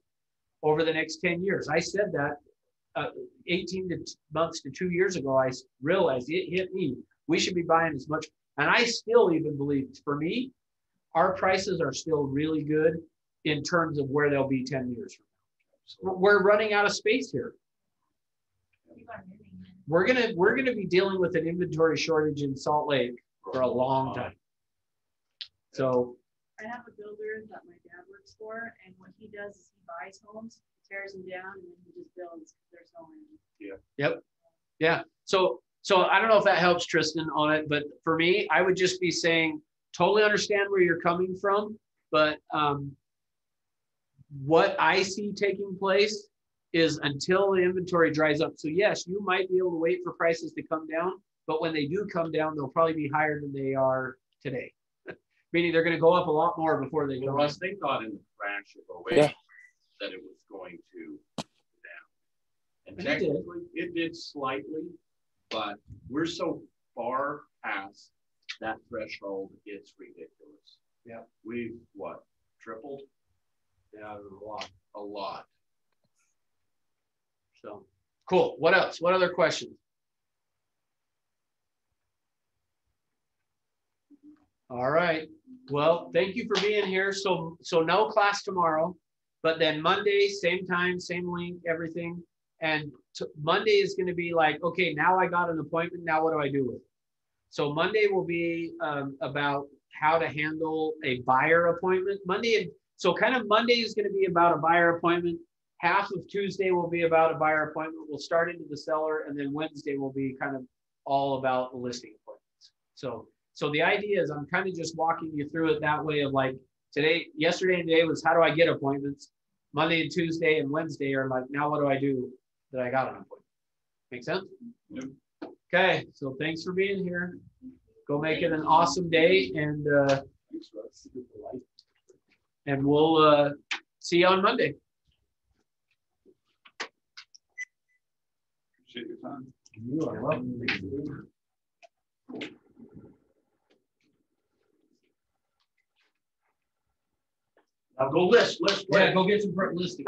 over the next 10 years. I said that 18 months to 2 years ago. I realized it hit me. We should be buying as much. And I still even believe, for me, our prices are still really good in terms of where they'll be 10 years from now. So we're running out of space here. We're gonna be dealing with an inventory shortage in Salt Lake for a long time. So I have a builder that my dad works for, and what he does is he buys homes, tears them down, and then he just builds. There's no end. Yeah. Yep. Yeah. So I don't know if that helps, Tristan, on it, but for me, I would just be saying, totally understand where you're coming from, but what I see taking place is until the inventory dries up. So yes, you might be able to wait for prices to come down, but when they do come down, they'll probably be higher than they are today. Meaning they're going to go up a lot more before they go down. Russ, they thought in the crash of 08 that it was going to go down. And technically, it did slightly, but we're so far past that threshold, it's ridiculous. Yeah. We've, tripled? Yeah, a lot. So cool. What else? What other questions? All right. Well, thank you for being here. So no class tomorrow, but then Monday, same time, same link, everything. And Monday is going to be like, okay, now I got an appointment. Now what do I do with it? So Monday will be about how to handle a buyer appointment. Monday is going to be about a buyer appointment. Half of Tuesday will be about a buyer appointment. We'll start into the seller, and then Wednesday will be kind of all about the listing appointments. So the idea is I'm kind of just walking you through it that way of like yesterday and today was how do I get appointments? Monday and Tuesday and Wednesday are like, now what do I do that I got an appointment? Make sense? Yep. Okay, so thanks for being here. Go make it an awesome day, and we'll see you on Monday. Appreciate your time. You are welcome. Now go list. Yeah, go get some listing.